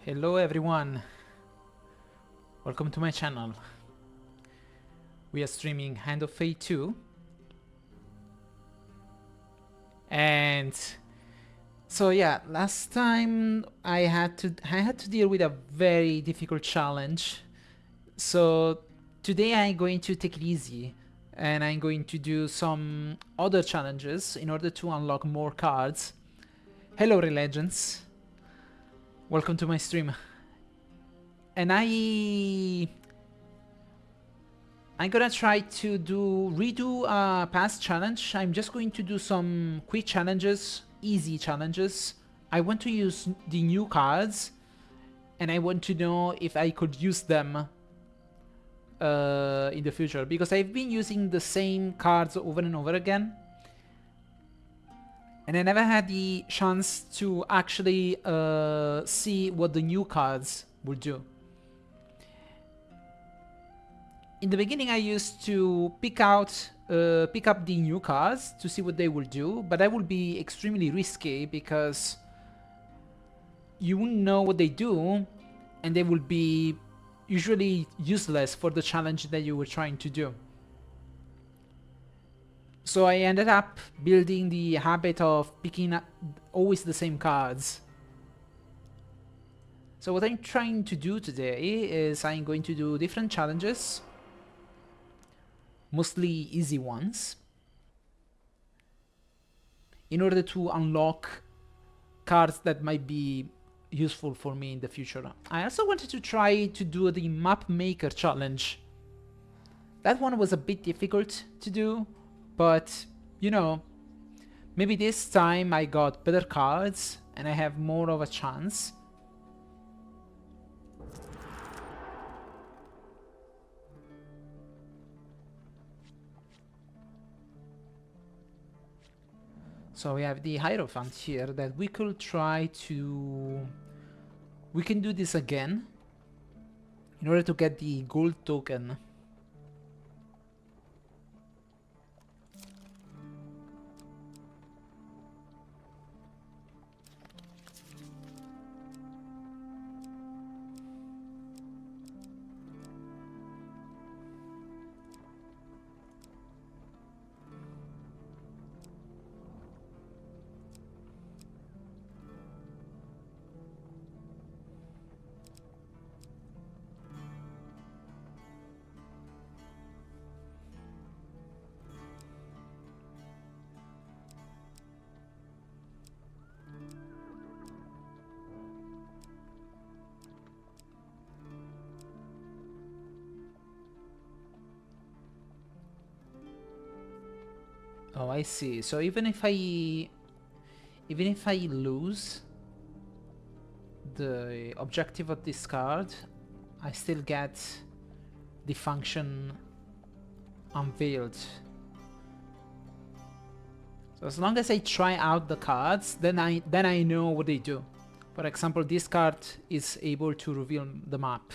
Hello everyone, welcome to my channel. We are streaming Hand of Fate 2 and so yeah, last time I had to deal with a very difficult challenge. So today I'm going to take it easy and I'm going to do some other challenges in order to unlock more cards. Hello Relegends, welcome to my stream. And I'm gonna try to redo a past challenge. I'm just going to do some quick challenges, easy challenges. I want to use the new cards and I want to know if I could use them in the future, because I've been using the same cards over and over again and I never had the chance to actually see what the new cards would do. In the beginning I used to pick up the new cards to see what they will do, but that would be extremely risky because you wouldn't know what they do and they will be usually useless for the challenge that you were trying to do. So I ended up building the habit of picking up always the same cards. So what I'm trying to do today is I'm going to do different challenges, mostly easy ones, in order to unlock cards that might be useful for me in the future. I also wanted to try to do the map maker challenge. That one was a bit difficult to do, but you know, maybe this time I got better cards and I have more of a chance. So we have the Hierophant here that we could try to... We can do this again in order to get the gold token. Oh, I see. So even if I lose the objective of this card, I still get the function unveiled. So as long as I try out the cards, then I know what they do. For example, this card is able to reveal the map.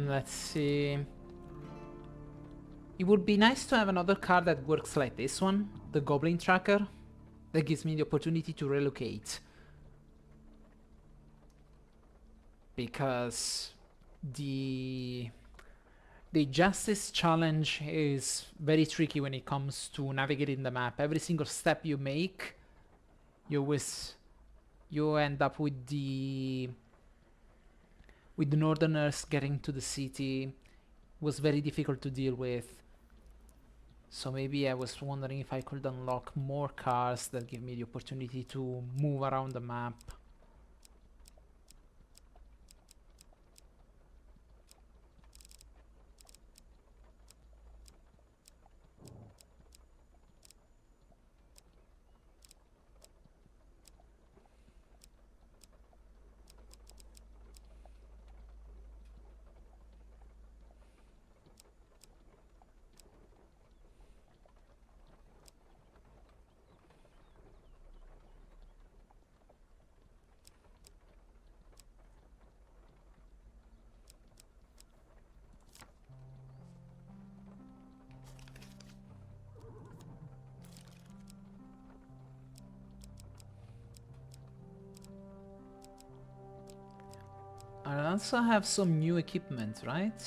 Let's see. It would be nice to have another card that works like this one, the Goblin Tracker, that gives me the opportunity to relocate. Because the Justice challenge is very tricky when it comes to navigating the map. Every single step you make, you end up with the with the northerners getting to the city was very difficult to deal with. So maybe I was wondering if I could unlock more cars that give me the opportunity to move around the map. I also have some new equipment, right?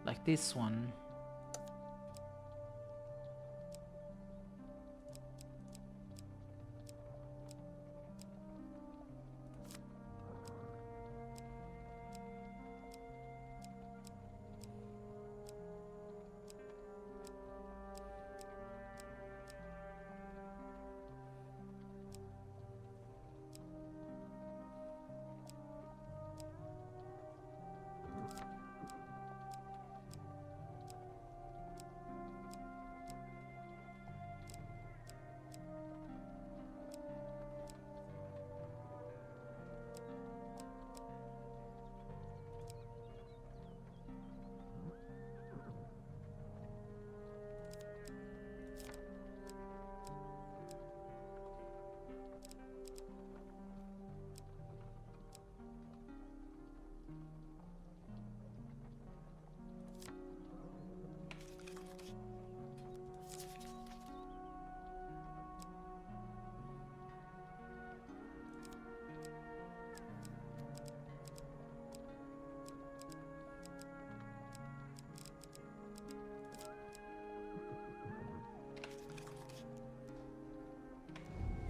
Like this one.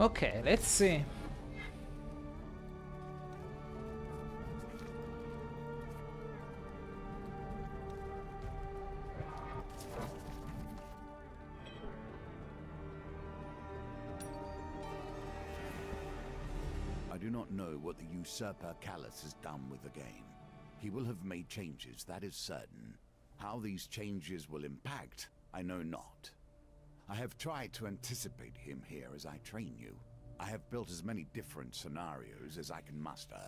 Okay, let's see. I do not know what the usurper Callus has done with the game. He will have made changes, that is certain. How these changes will impact, I know not. I have tried to anticipate him here as I train you. I have built as many different scenarios as I can muster.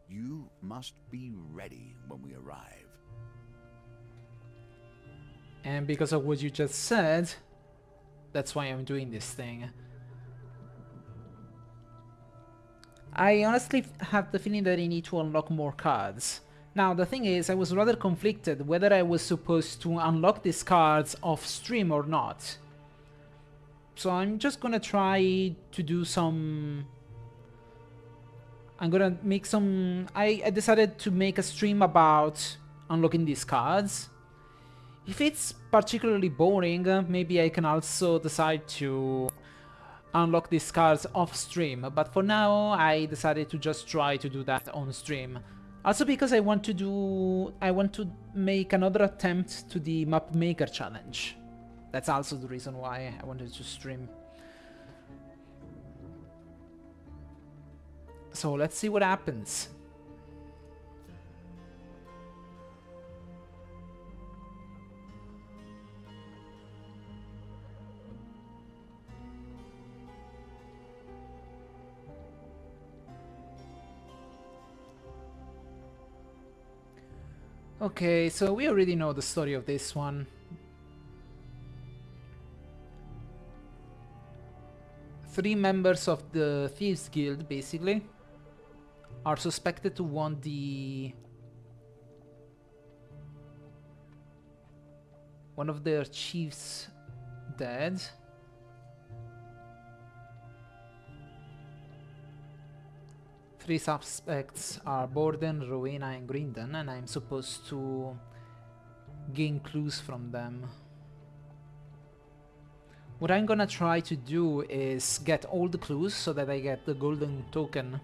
You must be ready when we arrive. And because of what you just said, that's why I'm doing this thing. I honestly have the feeling that I need to unlock more cards. Now, the thing is, I was rather conflicted whether I was supposed to unlock these cards off stream or not. So I'm just gonna try to do some... I'm gonna make some... I decided to make a stream about unlocking these cards. If it's particularly boring, maybe I can also decide to unlock these cards off stream, but for now I decided to just try to do that on stream. Also because I want to make another attempt to the map maker challenge. That's also the reason why I wanted to stream. So let's see what happens. Okay, so we already know the story of this one. Three members of the Thieves Guild, basically, are suspected to want one of their chiefs dead. Three suspects are Borden, Rowena, and Grindon, and I'm supposed to gain clues from them. What I'm gonna try to do is get all the clues so that I get the golden token.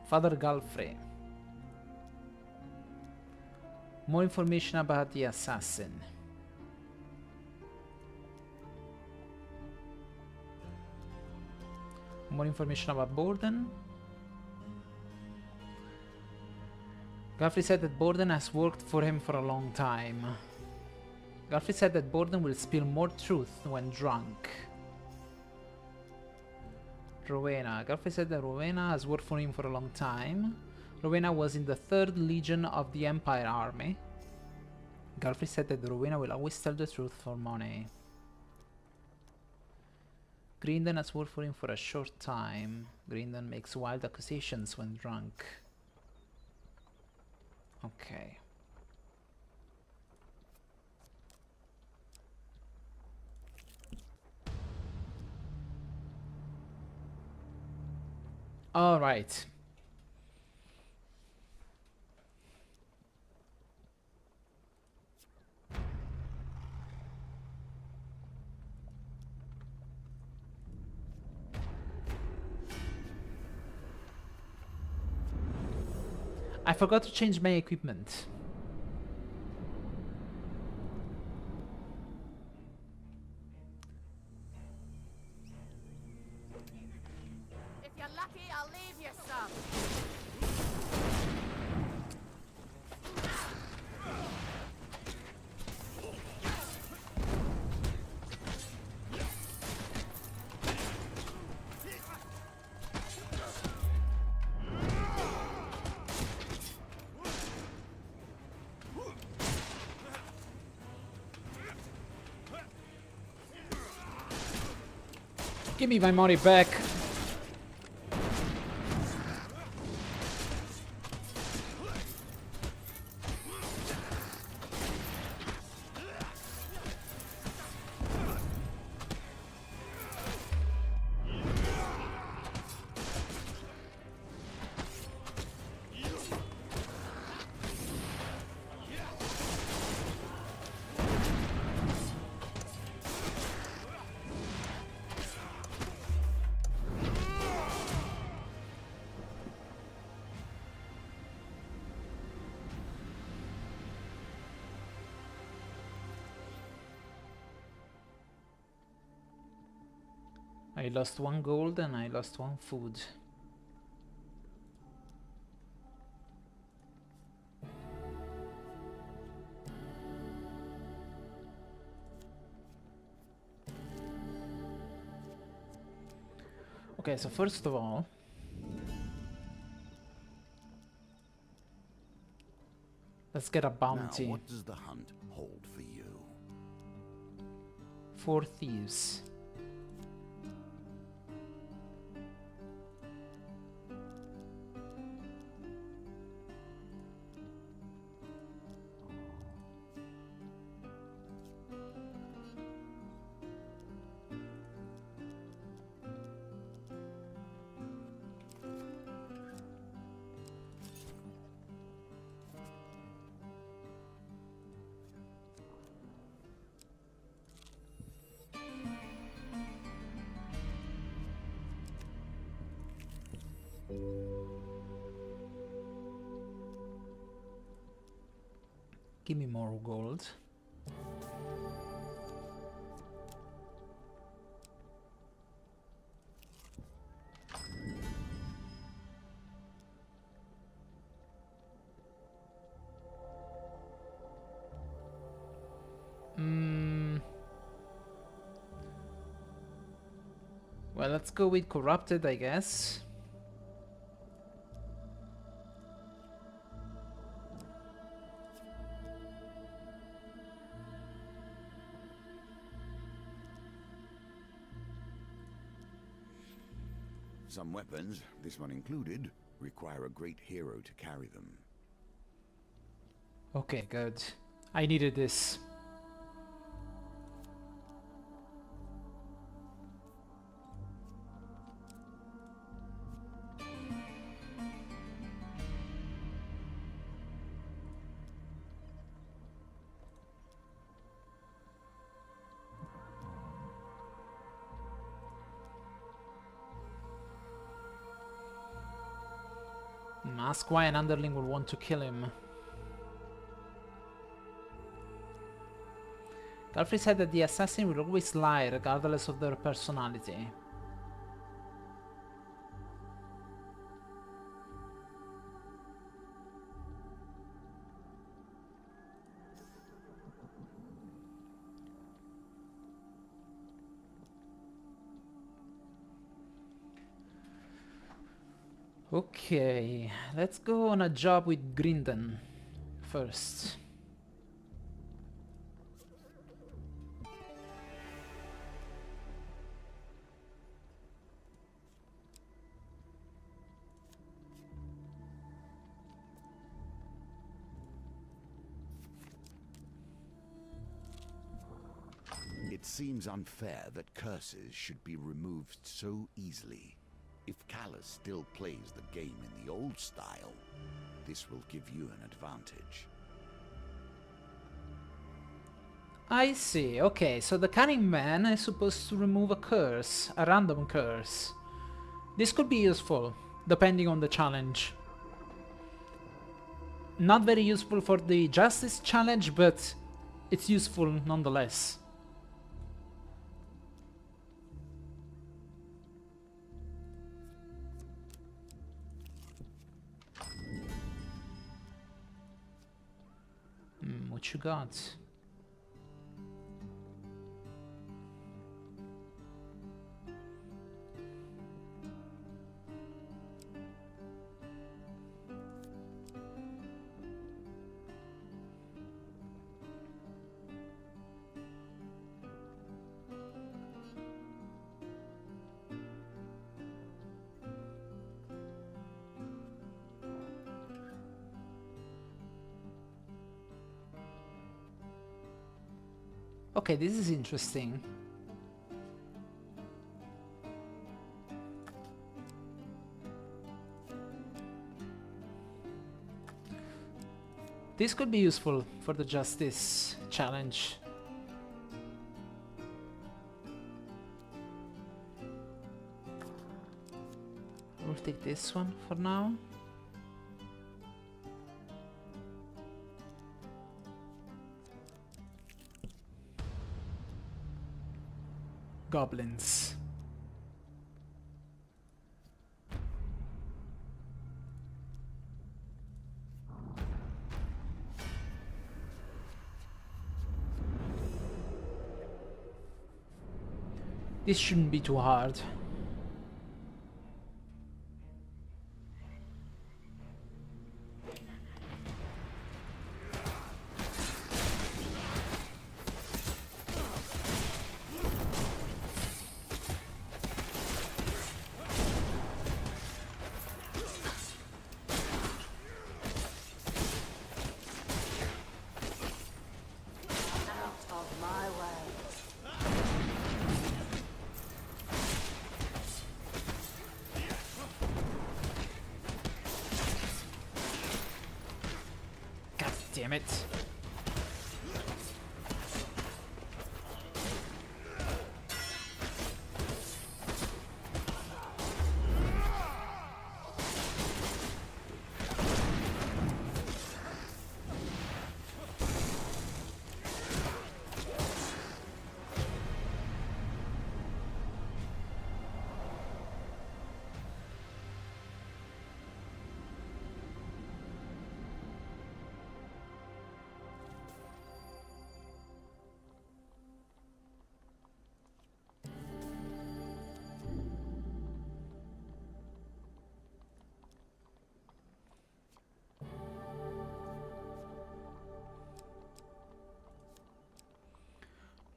Father Galfrey. More information about the assassin. More information about Borden. Galfrey said that Borden has worked for him for a long time. Galfrey said that Borden will spill more truth when drunk. Rowena. Galfrey said that Rowena has worked for him for a long time. Rowena was in the 3rd Legion of the Empire Army. Galfrey said that Rowena will always tell the truth for money. Grindon has worked for him for a short time. Grindon makes wild accusations when drunk. Okay. All right. I forgot to change my equipment. If you're lucky, I'll leave you some. Give me my money back. I lost 1 gold and I lost 1 food. Okay, so first of all, let's get a bounty. Now, what does the hunt hold for you? 4 thieves. Give me more gold. Well, let's go with corrupted, I guess. Some weapons, this one included, require a great hero to carry them. Okay, good. I needed this. Ask why an underling would want to kill him. Galfrey said that the assassin will always lie regardless of their personality. Okay, let's go on a job with Grinden first. It seems unfair that curses should be removed so easily. If Callus still plays the game in the old style, this will give you an advantage. I see, okay, so the Cunning Man is supposed to remove a curse, a random curse. This could be useful, depending on the challenge. Not very useful for the Justice challenge, but it's useful nonetheless. What you got? Okay, this is interesting. This could be useful for the Justice challenge. We'll take this one for now. Goblins. This shouldn't be too hard. Damn it.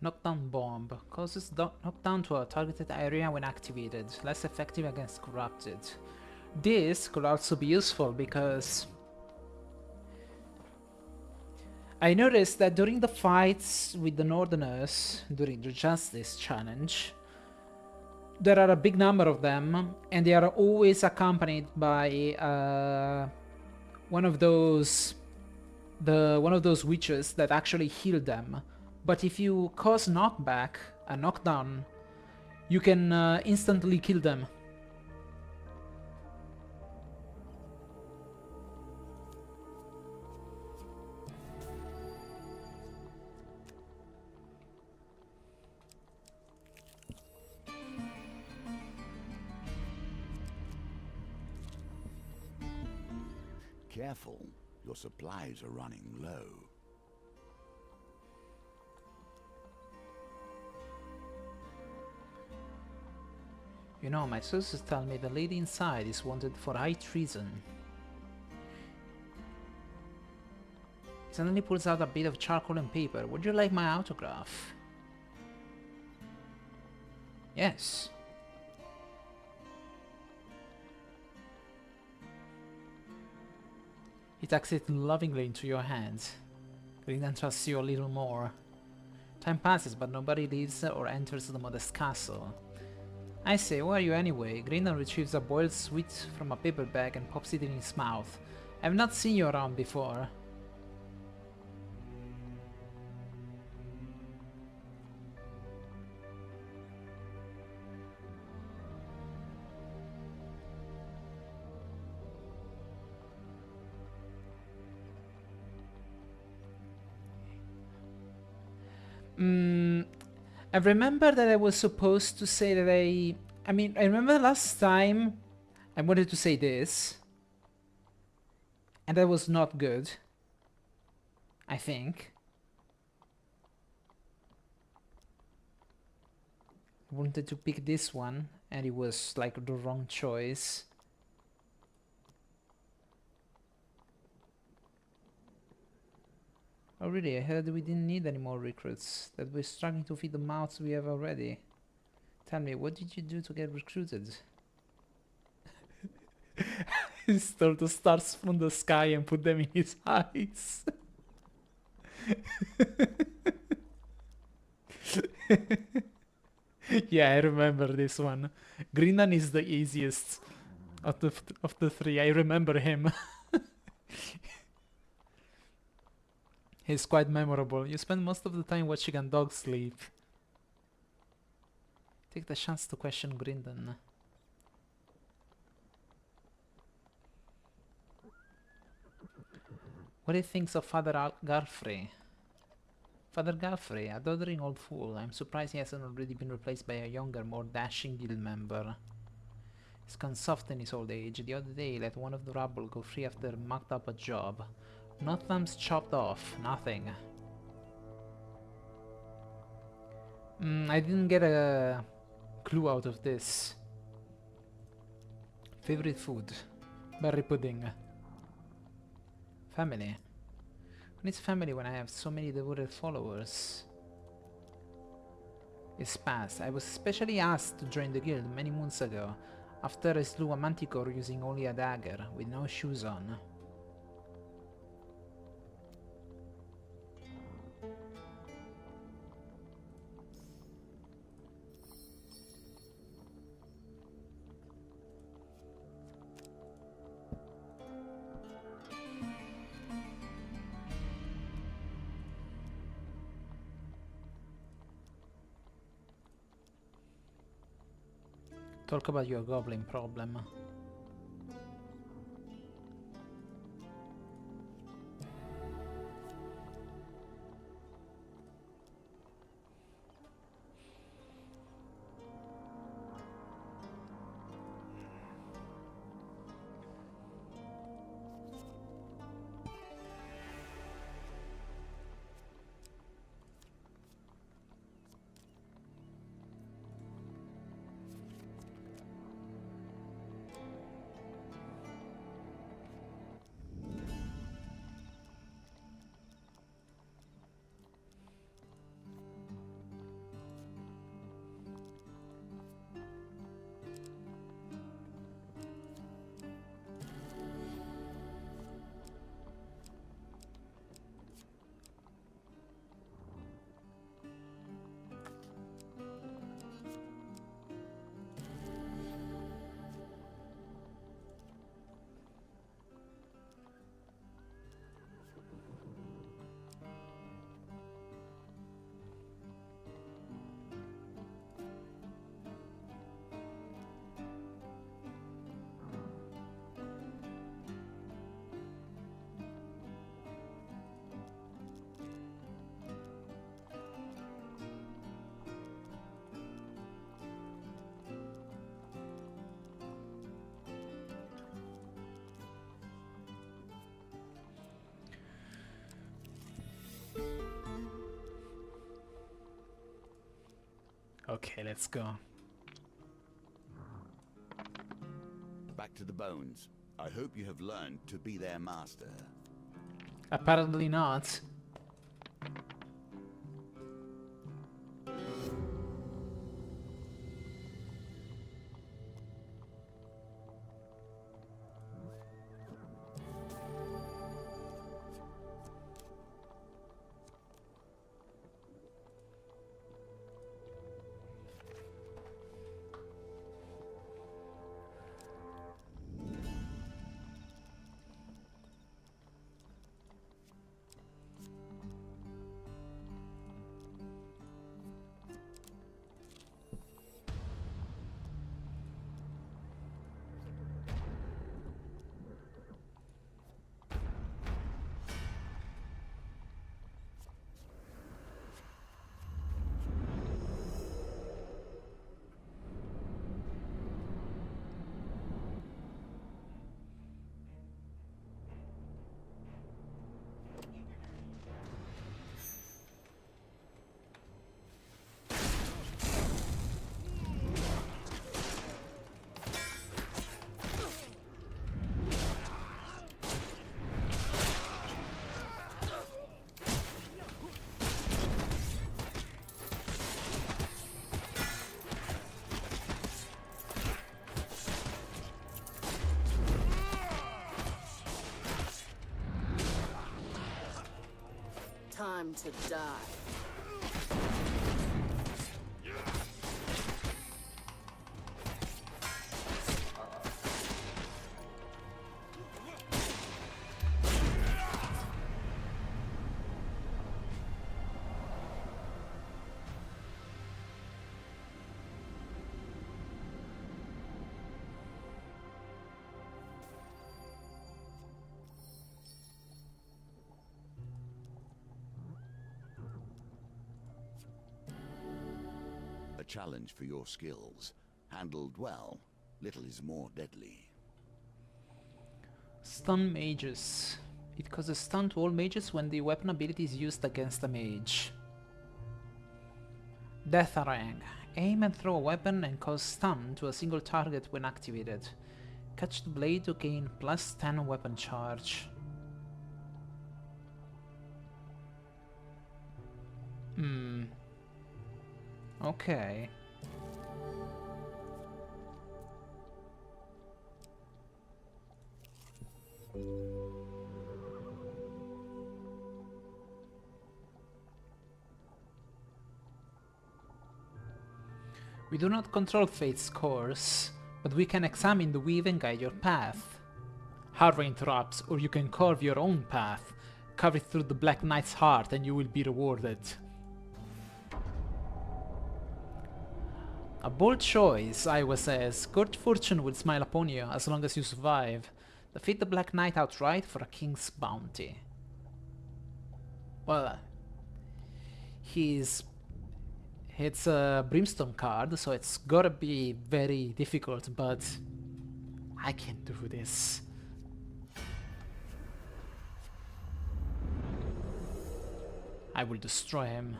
Knockdown Bomb causes knockdown to a targeted area when activated, less effective against corrupted. This could also be useful because I noticed that during the fights with the Northerners, during the Justice challenge, there are a big number of them, and they are always accompanied by one of those witches that actually heal them. But if you cause knockback, a knockdown, you can instantly kill them. careful. Your supplies are running low. You know, my sources tell me the lady inside is wanted for high treason. He suddenly pulls out a bit of charcoal and paper. Would you like my autograph? Yes. He tucks it lovingly into your hands. Grindan trusts you a little more. Time passes, but nobody leaves or enters the modest castle. I say, who are you anyway? Grindan retrieves a boiled sweet from a paper bag and pops it in his mouth. I've not seen you around before. I remember that I was supposed to say that I mean, I remember last time I wanted to say this, and that was not good, I think. I wanted to pick this one, and it was like the wrong choice. Oh really, I heard we didn't need any more recruits, that we're struggling to feed the mouths we have already. Tell me, what did you do to get recruited? He stole the stars from the sky and put them in his eyes. Yeah, I remember this one. Grindan is the easiest of the three. I remember him. He's quite memorable. You spend most of the time watching a dog sleep. Take the chance to question Grindan. What do you think of Father Galfrey? Father Galfrey, a doddering old fool. I'm surprised he hasn't already been replaced by a younger, more dashing guild member. He's gone soft in his old age. The other day he let one of the rabble go free after mucked up a job. No thumbs chopped off, nothing. I didn't get a clue out of this. Favorite food? Berry pudding. Family. Who needs family when I have so many devoted followers? It's past. I was specially asked to join the guild many moons ago, after I slew a manticore using only a dagger, with no shoes on. Talk about your goblin problem. Okay, let's go. Back to the bones. I hope you have learned to be their master. Apparently not. Time to die. A challenge for your skills. Handled well, little is more deadly. Stun mages. It causes stun to all mages when the weapon ability is used against a mage. Death Harangue. Aim and throw a weapon and cause stun to a single target when activated. Catch the blade to gain plus 10 weapon charge. Okay. We do not control fate's course, but we can examine the weave and guide your path. Harvey interrupts, or you can carve your own path. Carve it through the Black Knight's heart and you will be rewarded. A bold choice, Iowa says. Good fortune will smile upon you as long as you survive. Defeat the Black Knight outright for a king's bounty. Well, it's a Brimstone card, so it's gotta be very difficult, but I can do this. I will destroy him.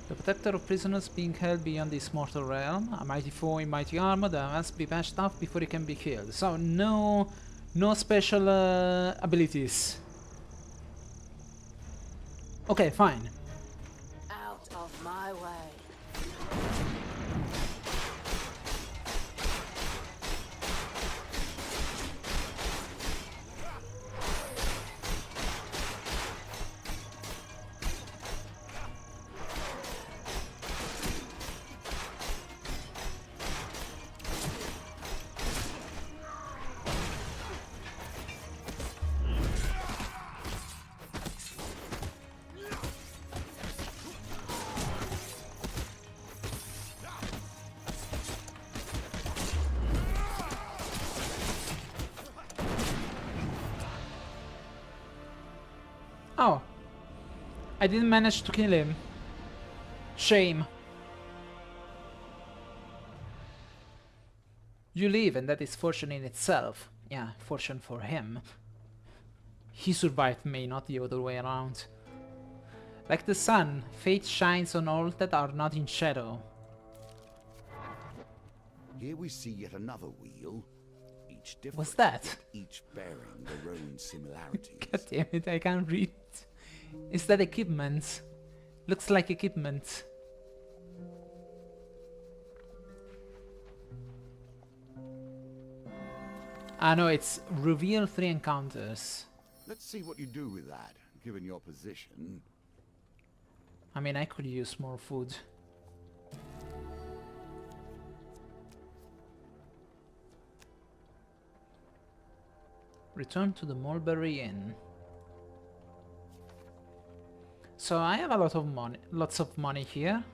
The protector of prisoners being held beyond this mortal realm, a mighty foe in mighty armor that must be bashed off before he can be killed. So no special abilities. Okay, fine. Out of my way. Oh. I didn't manage to kill him. Shame. You live, and that is fortune in itself. Yeah, fortune for him. He survived me, not the other way around. Like the sun, fate shines on all that are not in shadow. Here we see yet another wheel, each different, What's that? yet each bearing their own similarities. God damn it, I can't read. Is that equipment? Looks like equipment. Ah no, it's reveal 3 encounters. Let's see what you do with that, given your position. I mean, I could use more food. Return to the Mulberry Inn. So I have a lot of money, lots of money here.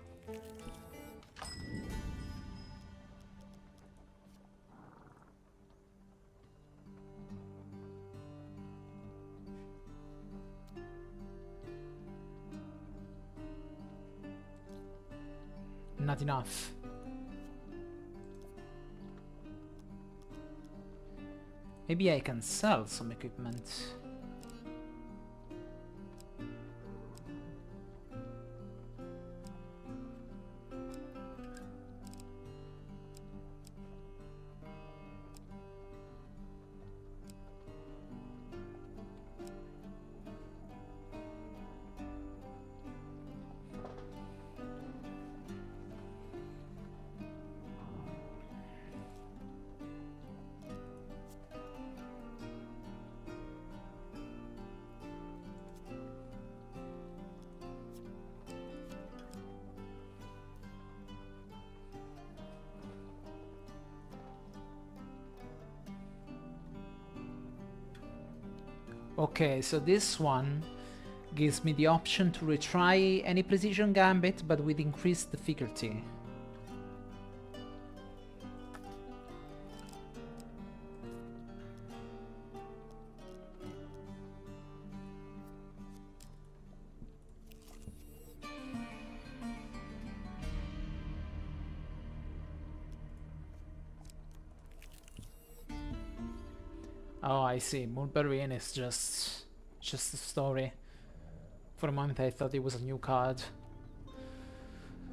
Not enough. Maybe I can sell some equipment. Okay, so this one gives me the option to retry any precision gambit, but with increased difficulty. Oh, I see. Mulberry Inn is just a story. For a moment I thought it was a new card.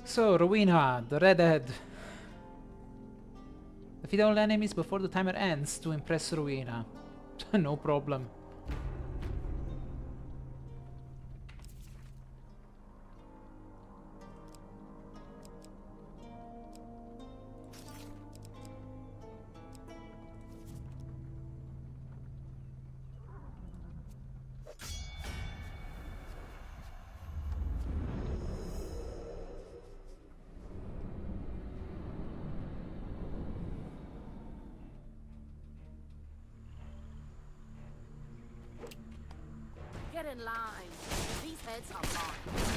So, Rowena, the Redhead. Defeat all enemies before the timer ends to impress Rowena. No problem. Get in line. These heads are mine.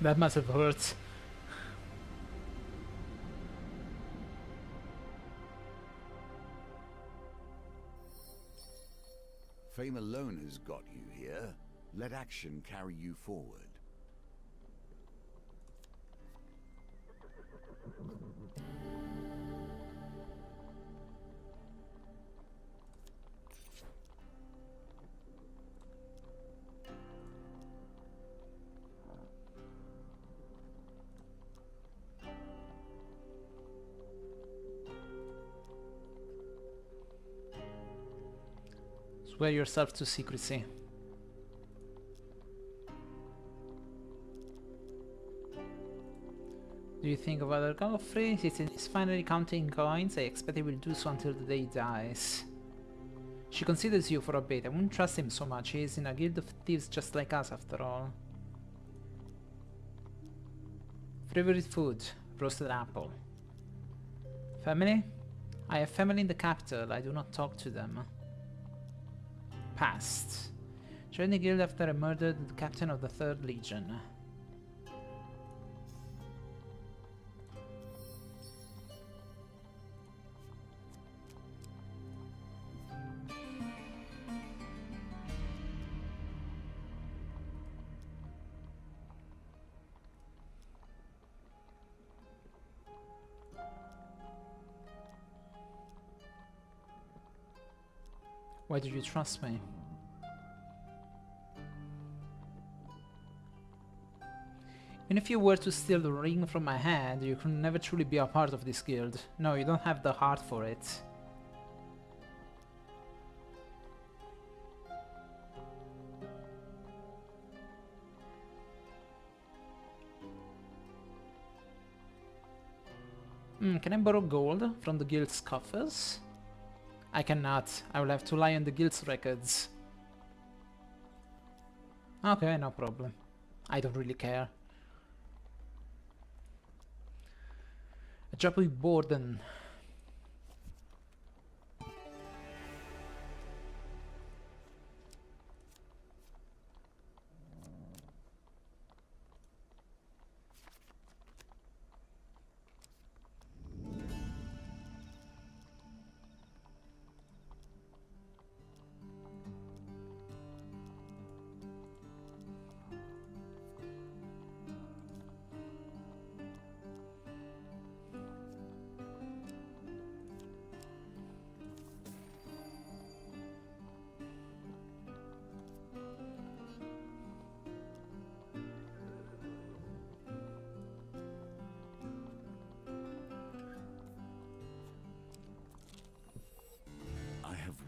That must have hurt. Fame alone has got you here. Let action carry you forward. Swear yourself to secrecy. Do you think of other Godfrey? He's finally counting coins. I expect he will do so until the day he dies. She considers you for a bit. I wouldn't trust him so much. He is in a guild of thieves just like us, after all. Favorite food? Roasted apple. Family? I have family in the capital. I do not talk to them. Past. Joined the guild after I murdered the captain of the 3rd Legion. Why do you trust me? Even if you were to steal the ring from my hand, you could never truly be a part of this guild. No, you don't have the heart for it. Can I borrow gold from the guild's coffers? I cannot. I will have to lie on the guild's records. Okay, no problem. I don't really care. A job with Borden.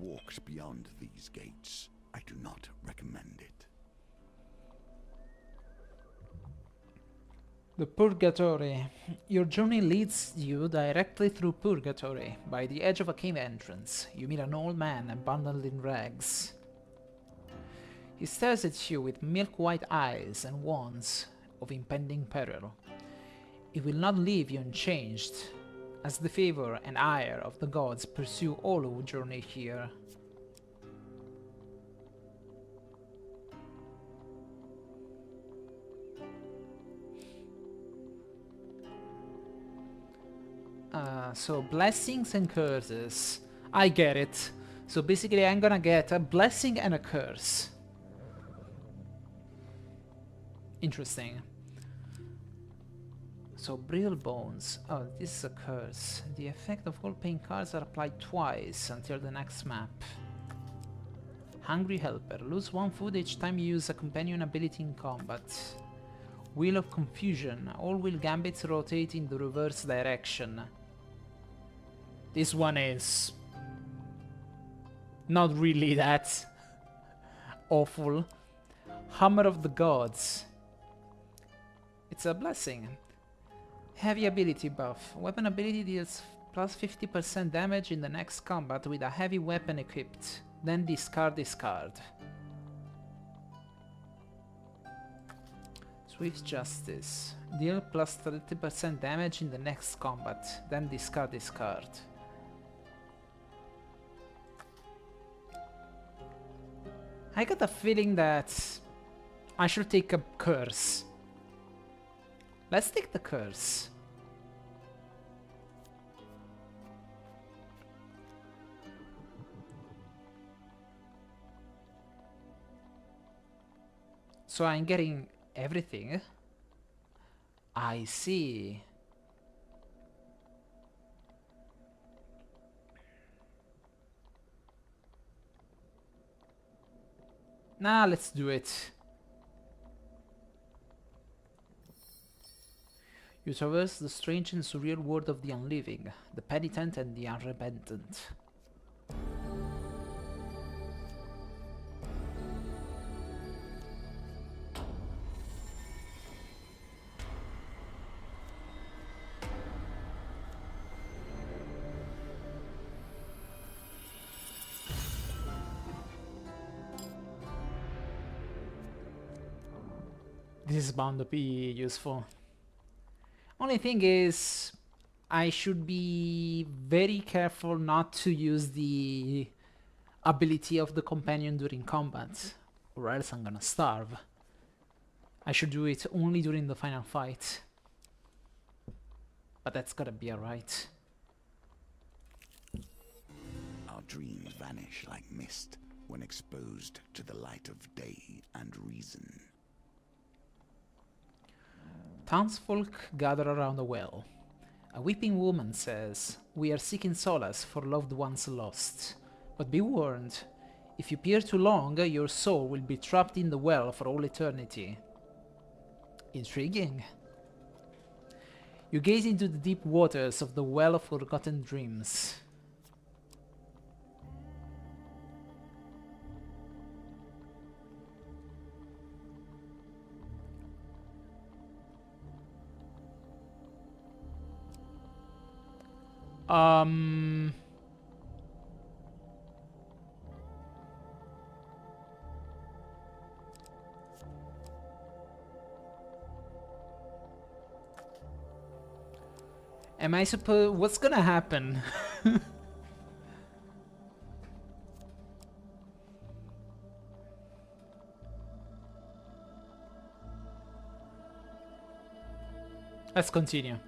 Walked beyond these gates. I do not recommend it. The Purgatory. Your journey leads you directly through Purgatory. By the edge of a cave entrance, you meet an old man bundled in rags. He stares at you with milk-white eyes and warns of impending peril. It will not leave you unchanged, as the favor and ire of the gods pursue all who journey here. So blessings and curses. I get it. So basically I'm gonna get a blessing and a curse. Interesting. So brittle bones. Oh, this is a curse. The effect of all pain cards are applied twice until the next map. Hungry Helper. Lose 1 food each time you use a companion ability in combat. Wheel of Confusion. All wheel gambits rotate in the reverse direction. This one is not really that awful. Hammer of the Gods. It's a blessing. Heavy ability buff. Weapon ability deals plus 50% damage in the next combat with a heavy weapon equipped. Then discard. Swift Justice. Deal plus 30% damage in the next combat. Then discard. I got a feeling that I should take a curse. Let's take the curse. So I'm getting everything. I see. Nah, let's do it. You traverse the strange and surreal world of the unliving, the penitent and the unrepentant. This is bound to be useful. Only thing is, I should be very careful not to use the ability of the companion during combat, or else I'm gonna starve. I should do it only during the final fight. But that's gotta be alright. Our dreams vanish like mist when exposed to the light of day and reason. Townsfolk gather around a well. A weeping woman says, "We are seeking solace for loved ones lost. But be warned, if you peer too long, your soul will be trapped in the well for all eternity." Intriguing. You gaze into the deep waters of the Well of Forgotten Dreams. Am I supposed... What's gonna happen? Let's continue.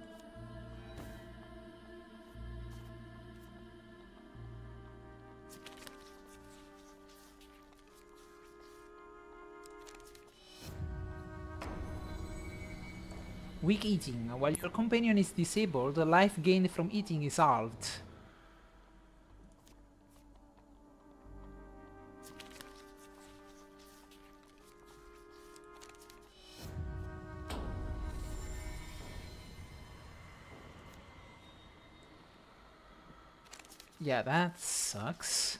Weak eating. While your companion is disabled, the life gained from eating is halved. Yeah, that sucks.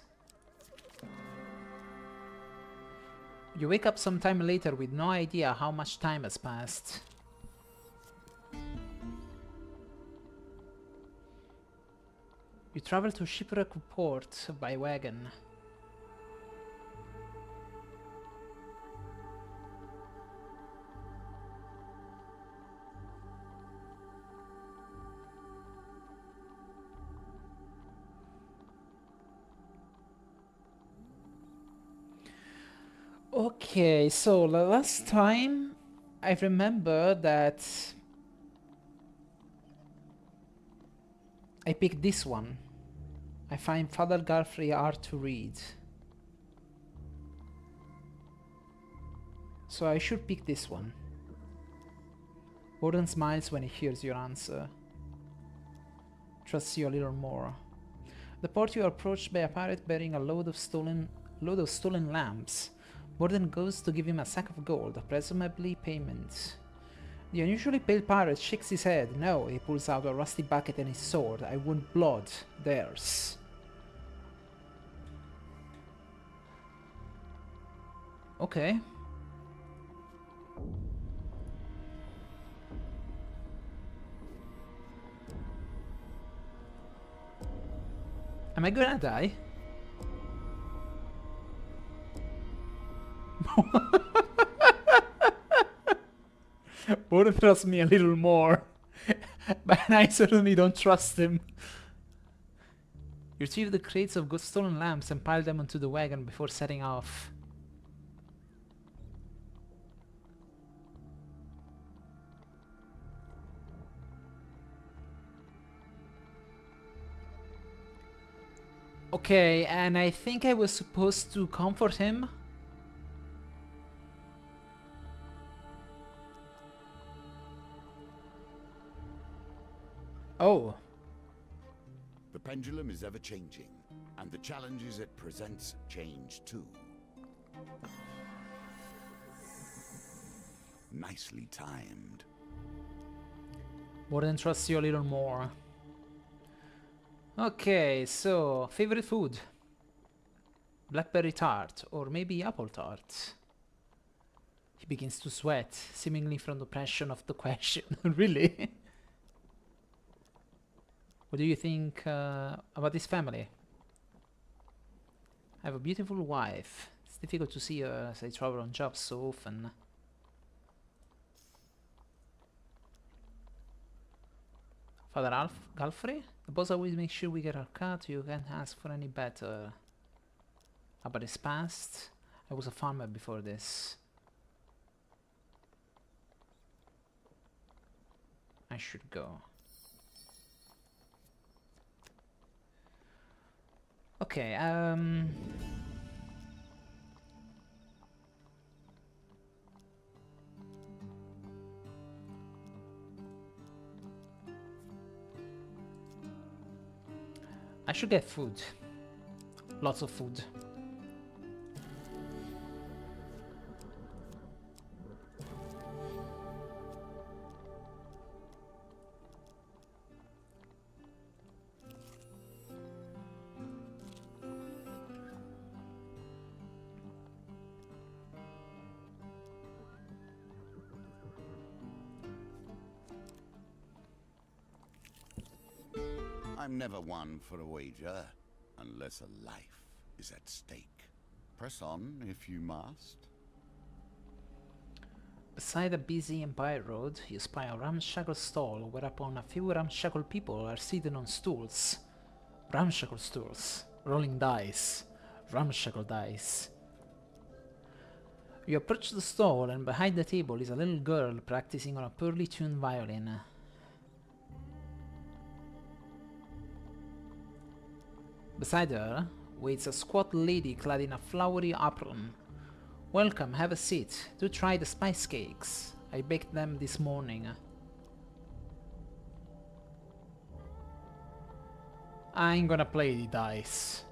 You wake up sometime later with no idea how much time has passed. You travel to Shipwreck Port by wagon. Okay, so the last time I remember that I picked this one. I find Father Galfrey hard to read. So I should pick this one. Borden smiles when he hears your answer. Trusts you a little more. At the port you are approached by a pirate bearing a load of stolen lamps. Borden goes to give him a sack of gold, presumably payment. The unusually pale pirate shakes his head. No, he pulls out a rusty bucket and his sword. I want blood. Theirs. Okay. Am I gonna die? Borden trusts me a little more. But I certainly don't trust him. You retrieve the crates of good stolen lamps and pile them onto the wagon before setting off. Okay, and I think I was supposed to comfort him. Oh. The pendulum is ever changing, and the challenges it presents change too. Nicely timed. Borden trusts you a little more. Okay, so favorite food? Blackberry tart, or maybe apple tart. He begins to sweat, seemingly from the pressure of the question. Really? What do you think about this family? I have a beautiful wife. It's difficult to see her as I travel on jobs so often. Father Galfrey? The boss always makes sure we get our cut. You can't ask for any better. About his past? I was a farmer before this. I should go. Okay, I should get food. Lots of food. I'm never one for a wager, unless a life is at stake. Press on if you must. Beside a busy Empire Road, you spy a ramshackle stall whereupon a few ramshackle people are seated on stools. Ramshackle stools. Rolling dice. Ramshackle dice. You approach the stall and behind the table is a little girl practicing on a poorly tuned violin. Beside her waits a squat lady clad in a flowery apron. Welcome, have a seat. Do try the spice cakes. I baked them this morning. I'm gonna play the dice.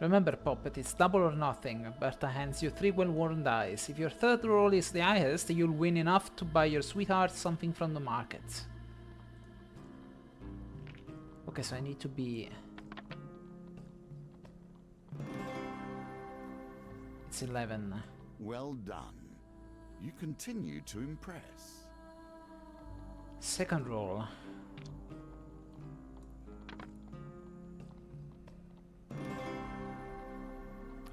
Remember, Poppet, it's double or nothing. Berta hands you 3 well-worn dice. If your third roll is the highest, you'll win enough to buy your sweetheart something from the market. Okay, so I need to be... It's 11. Well done. You continue to impress. Second roll.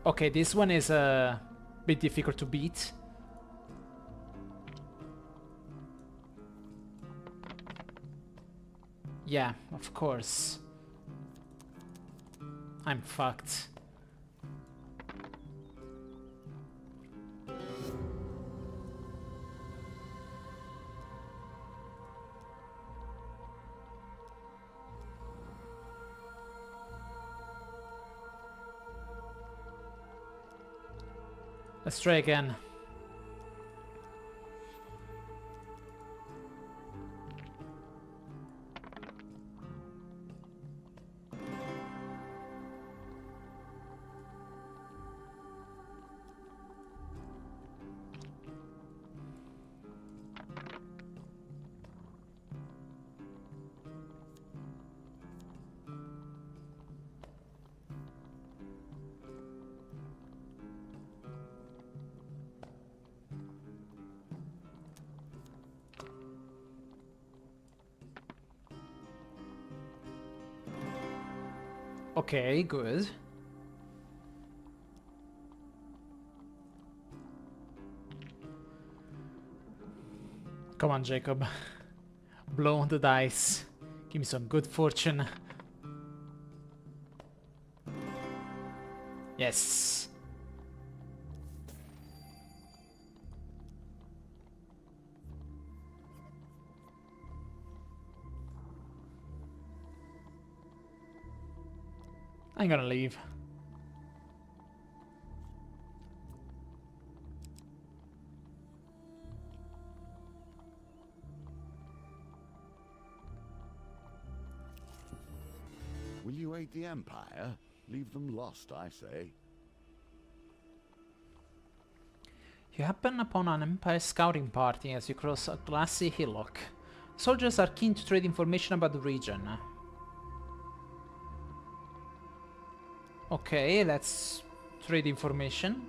Okay, this one is a bit difficult to beat. Yeah, of course. I'm fucked. Let's try again. Okay, good. Come on, Jacob. Blow on the dice. Give me some good fortune. Yes. I'm gonna leave. Will you aid the Empire? Leave them lost, I say. You happen upon an Empire scouting party as you cross a grassy hillock. Soldiers are keen to trade information about the region. Okay, let's trade information.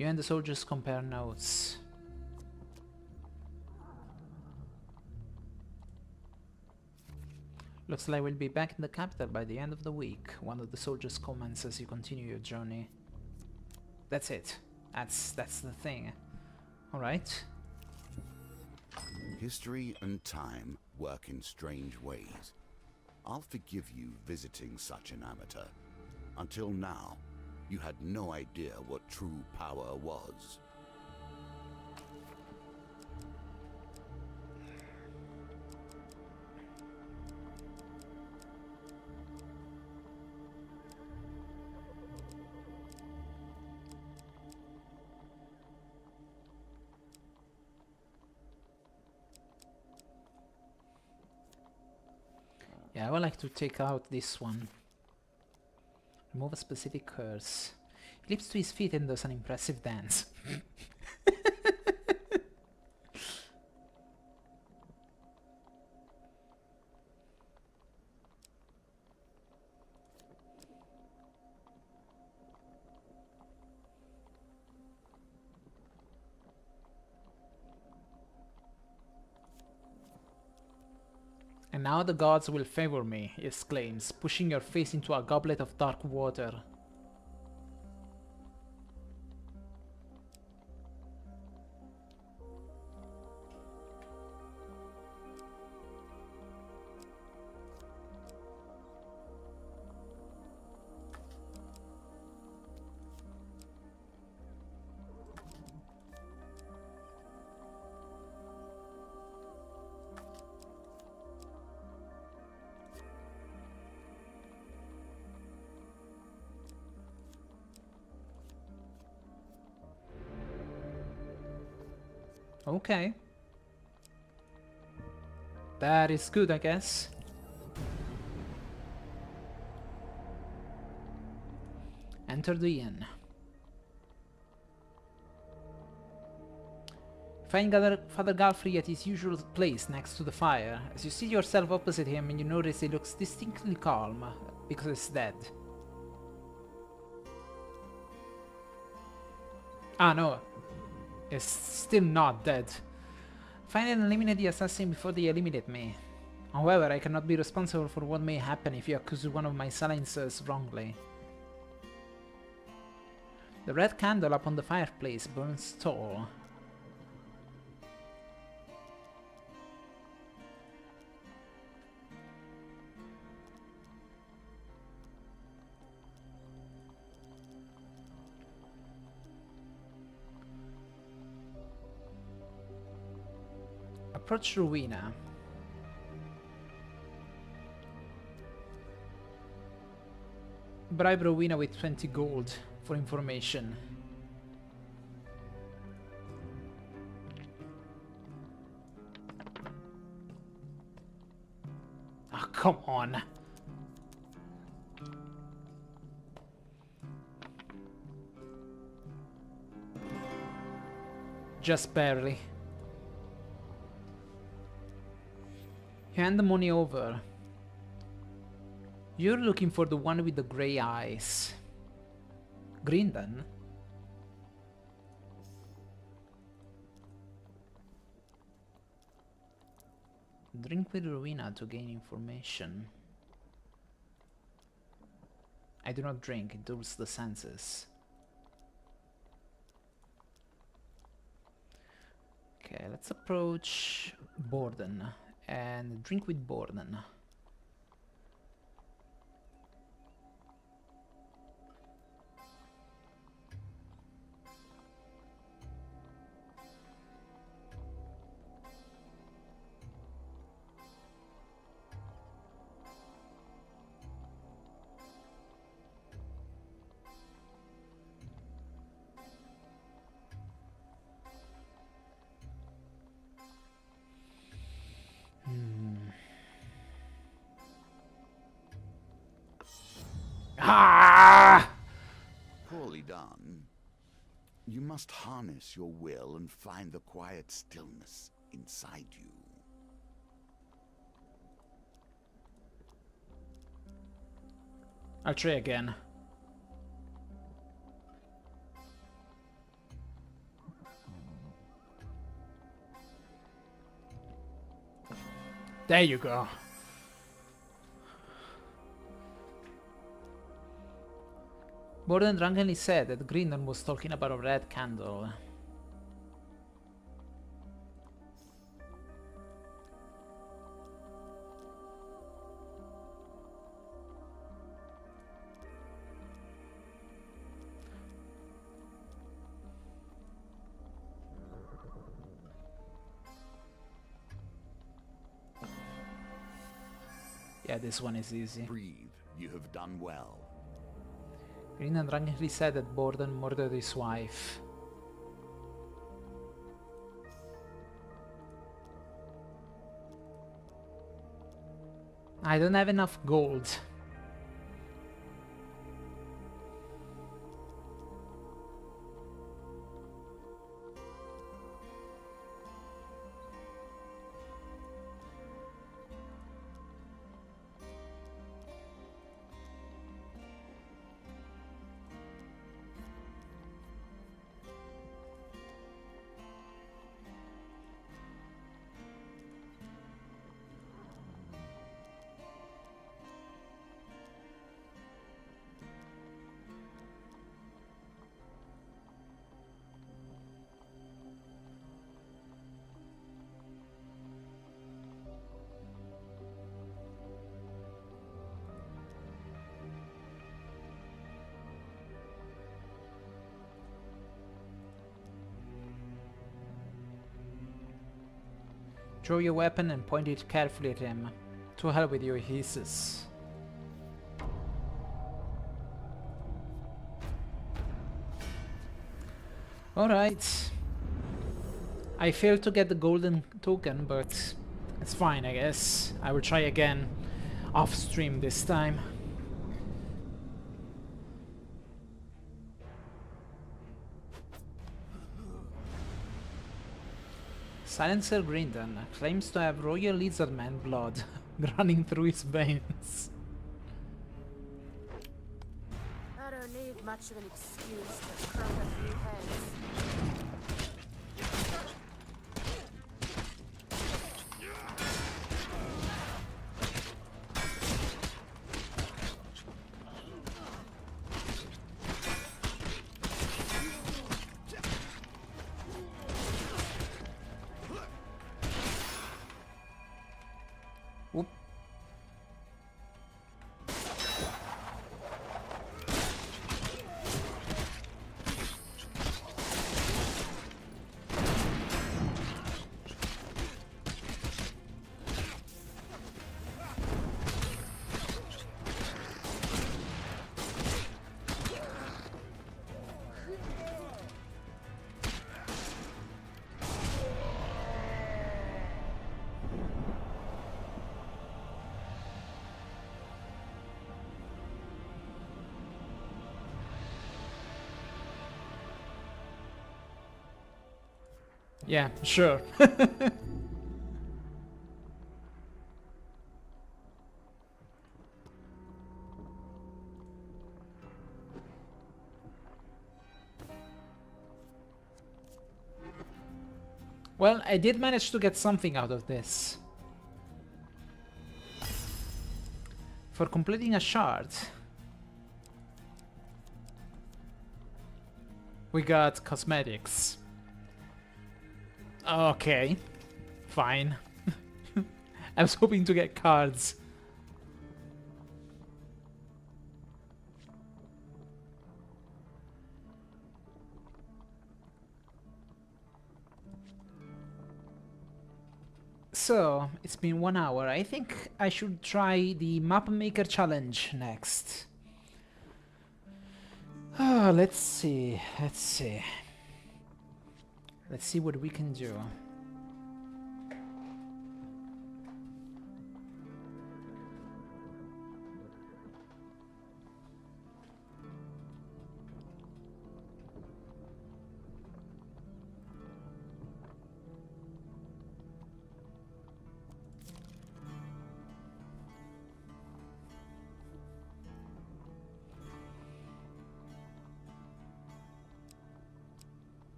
You and the soldiers compare notes. Looks like we'll be back in the capital by the end of the week, one of the soldiers comments as you continue your journey. That's it. That's the thing. Alright. History and time work in strange ways. I'll forgive you visiting such an amateur. Until now, you had no idea what true power was. Yeah, I would like to take out this one. Remove a specific curse. He leaps to his feet and does an impressive dance. And now the gods will favor me, he exclaims, pushing your face into a goblet of dark water. Okay. That is good, I guess. Enter the inn. Find Father Galfrey at his usual place next to the fire. As you see yourself opposite him, and you notice he looks distinctly calm, because he's dead. Ah, no. Is still not dead. Find and eliminate the assassin before they eliminate me. However, I cannot be responsible for what may happen if you accuse one of my silencers wrongly. The red candle upon the fireplace burns tall. Approach Rowena. Bribe Rowena with 20 gold for information. Oh, come on. Just barely. Hand the money over. You're looking for the one with the grey eyes. Grindan? Drink with Rowena to gain information. I do not drink, it dulls the senses. Okay, let's approach Borden and drink with Borden. Ah! Poorly done. You must harness your will and find the quiet stillness inside you. I'll try again. There you go. Borden drunkenly said that Grindon was talking about a red candle. Yeah, this one is easy. Breathe. You have done well. Grindon drunkenly said that Borden murdered his wife. I don't have enough gold. Draw your weapon and point it carefully at him. To hell with you, he says. Alright. I failed to get the golden token, but it's fine, I guess. I will try again off stream this time. Silencer Grindon claims to have royal lizardman blood running through his veins. I don't need much of an excuse to crack a few heads. Whoop. Yeah, sure. Well, I did manage to get something out of this. For completing a shard, we got cosmetics. Okay, fine. I was hoping to get cards. So, it's been 1 hour. I think I should try the Map Maker Challenge next. Let's see. Let's see what we can do.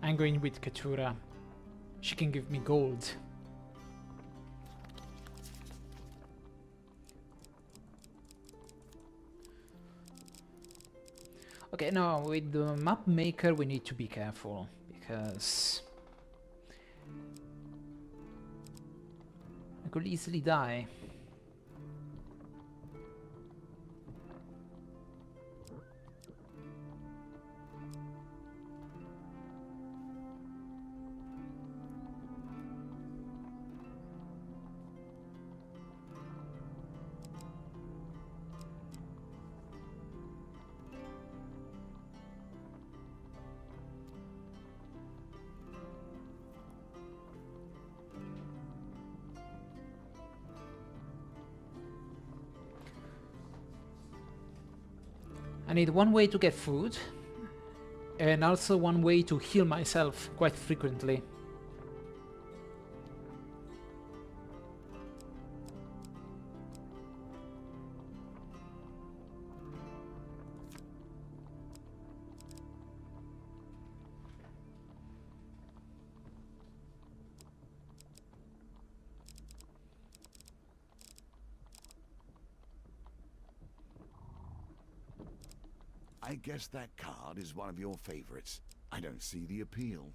I'm going with Keturah. She can give me gold. Okay, now with the map maker we need to be careful because I could easily die. I need one way to get food, and also one way to heal myself quite frequently. I guess that card is one of your favorites. I don't see the appeal.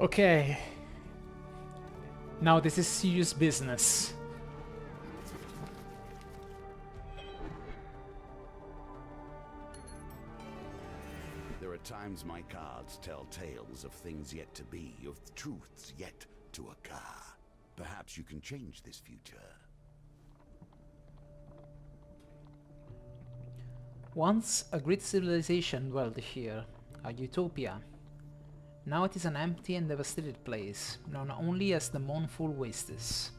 Okay. Now this is serious business. There are times my cards tell tales of things yet to be, of truths yet to occur. Perhaps you can change this future. Once a great civilization dwelled here, a utopia. Now it is an empty and devastated place, known only as the Mournful Wastes.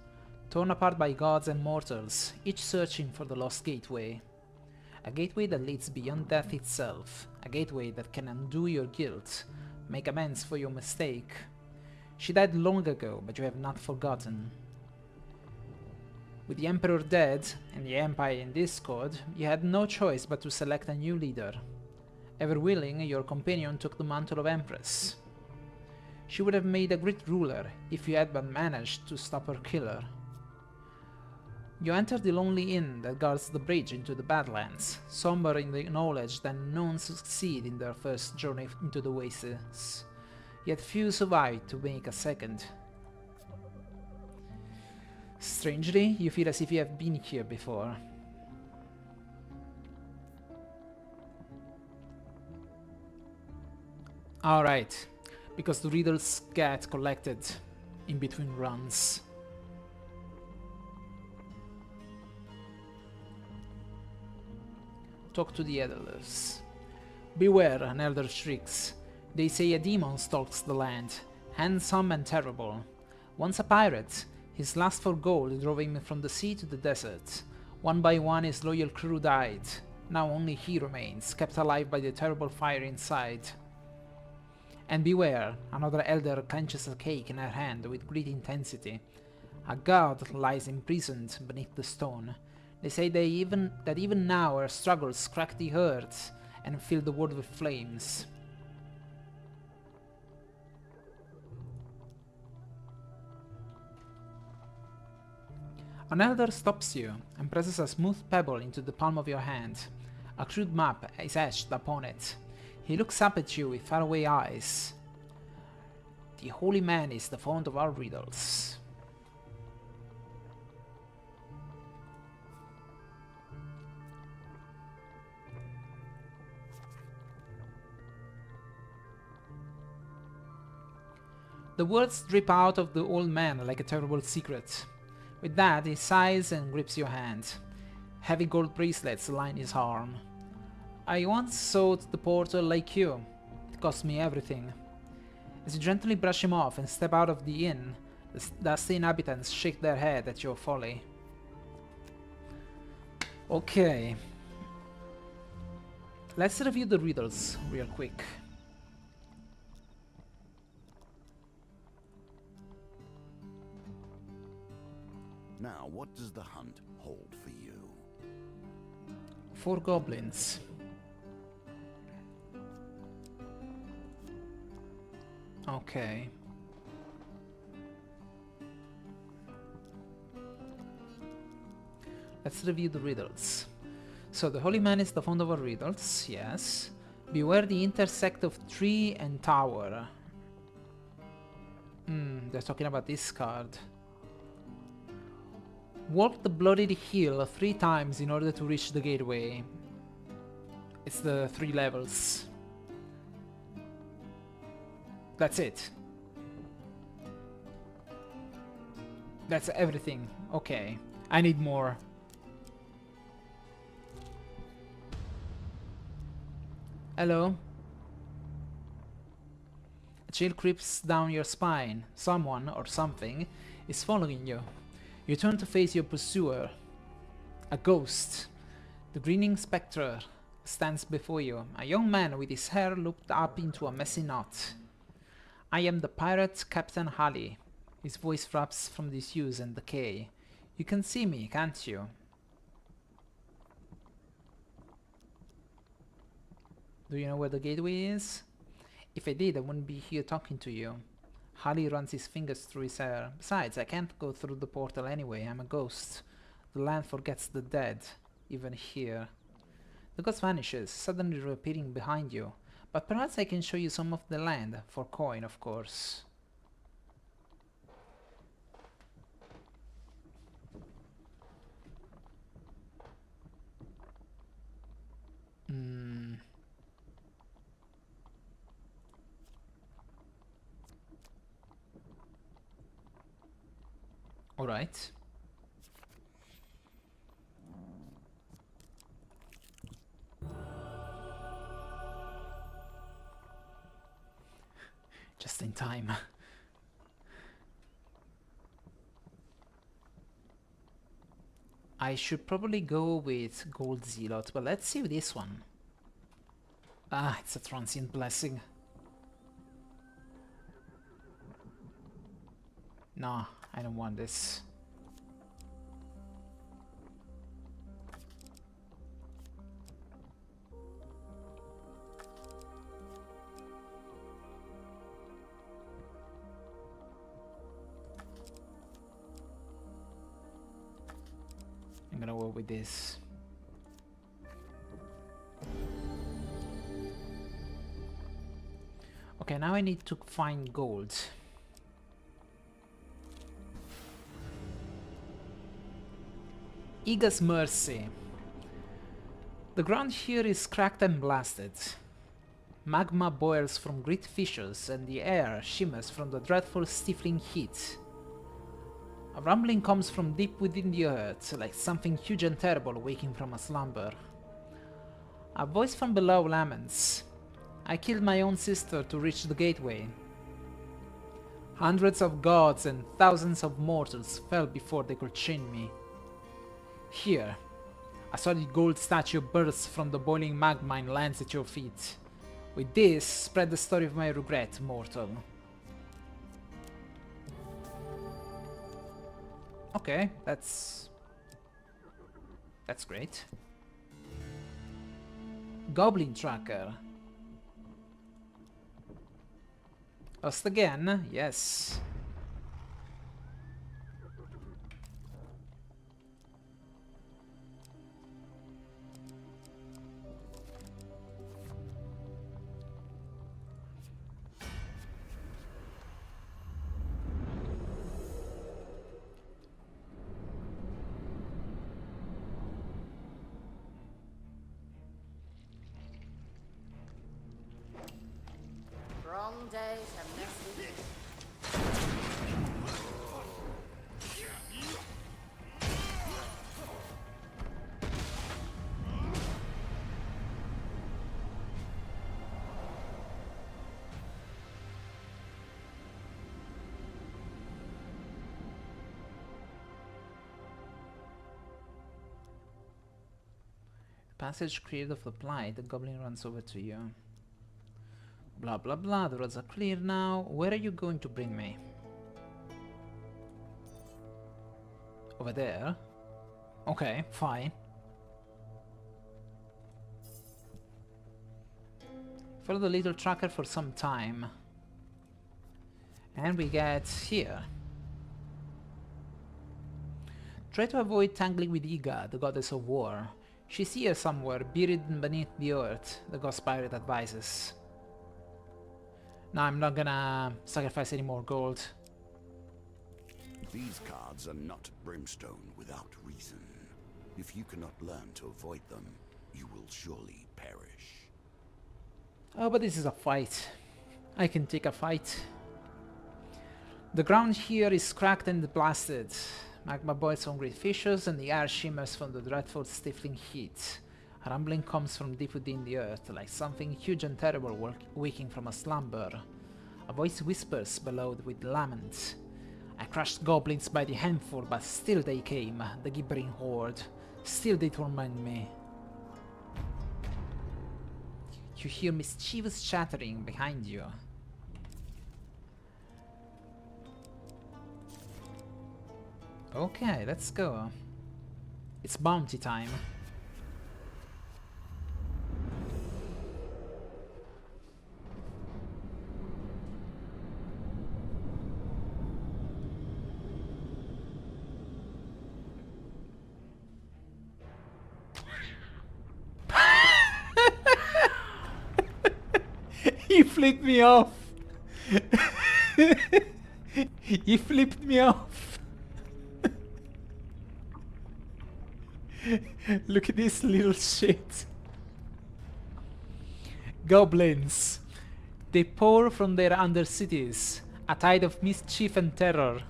Torn apart by gods and mortals, each searching for the lost gateway. A gateway that leads beyond death itself, a gateway that can undo your guilt, make amends for your mistake. She died long ago, but you have not forgotten. With the Emperor dead, and the Empire in discord, you had no choice but to select a new leader. Ever willing, your companion took the mantle of Empress. She would have made a great ruler if you had but managed to stop her killer. You enter the lonely inn that guards the bridge into the Badlands, somber in the knowledge that none succeed in their first journey into the wastes. Yet few survive to make a second. Strangely, you feel as if you have been here before. Alright, because the riddles get collected in between runs. Talk to the elders. Beware, an elder shrieks. They say a demon stalks the land, handsome and terrible. Once a pirate, his lust for gold drove him from the sea to the desert. One by one his loyal crew died. Now only he remains, kept alive by the terrible fire inside. And beware, another elder clenches a cake in her hand with great intensity. A god lies imprisoned beneath the stone. They say that even now her struggles crack the earth and fill the world with flames. An elder stops you and presses a smooth pebble into the palm of your hand. A crude map is etched upon it. He looks up at you with faraway eyes. The holy man is the font of our riddles. The words drip out of the old man like a terrible secret. With that, he sighs and grips your hand. Heavy gold bracelets line his arm. I once sought the portal like you. It cost me everything. As you gently brush him off and step out of the inn, the dusty inhabitants shake their head at your folly. Okay. Let's review the riddles real quick. Now, what does the hunt hold for you? 4 goblins. Okay. Let's review the riddles. So the holy man is the font of our riddles, yes. Beware the intersect of tree and tower. They're talking about this card. Walk the bloodied hill 3 times in order to reach the gateway. It's the 3 levels. That's it. That's everything. Okay. I need more. Hello? A chill creeps down your spine. Someone, or something, is following you. You turn to face your pursuer. A ghost. The grinning spectre stands before you, a young man with his hair looped up into a messy knot. I am the pirate Captain Halley. His voice raps from disuse and decay. You can see me, can't you? Do you know where the gateway is? If I did, I wouldn't be here talking to you. Halley runs his fingers through his hair. Besides, I can't go through the portal anyway, I'm a ghost. The land forgets the dead, even here. The ghost vanishes, suddenly reappearing behind you. But perhaps I can show you some of the land, for coin, of course. Alright. Just in time. I should probably go with Gold Zealot, but let's see with this one. Ah, it's a transient blessing. No, I don't want this. I'm gonna go with this. Okay, now I need to find gold. Iga's Mercy. The ground here is cracked and blasted. Magma boils from great fissures and the air shimmers from the dreadful stifling heat. A rumbling comes from deep within the earth, like something huge and terrible waking from a slumber. A voice from below laments. I killed my own sister to reach the gateway. Hundreds of gods and thousands of mortals fell before they could chain me. Here, a solid gold statue bursts from the boiling magma and lands at your feet. With this, spread the story of my regret, mortal. Okay, that's great. Goblin Tracker. Us again, yes. Wrong day to mess with you. Passage cleared of the blight, the goblin runs over to you. Blah blah blah, the roads are clear now. Where are you going to bring me? Over there? Okay, fine. Follow the little tracker for some time. And we get here. Try to avoid tangling with Iga, the goddess of war. She's here somewhere, buried beneath the earth, the ghost pirate advises. No, I'm not gonna sacrifice any more gold. These cards are not brimstone without reason. If you cannot learn to avoid them, you will surely perish. Oh, but this is a fight. I can take a fight. The ground here is cracked and blasted. Magma boils from great fissures and the air shimmers from the dreadful stifling heat. A rumbling comes from deep within the earth, like something huge and terrible waking from a slumber. A voice whispers below with lament. I crushed goblins by the handful, but still they came, the gibbering horde. Still they torment me. You hear mischievous chattering behind you. Okay, let's go. It's bounty time. He flipped me off. He flipped me off. Look at this little shit. Goblins. They pour from their undercities, a tide of mischief and terror.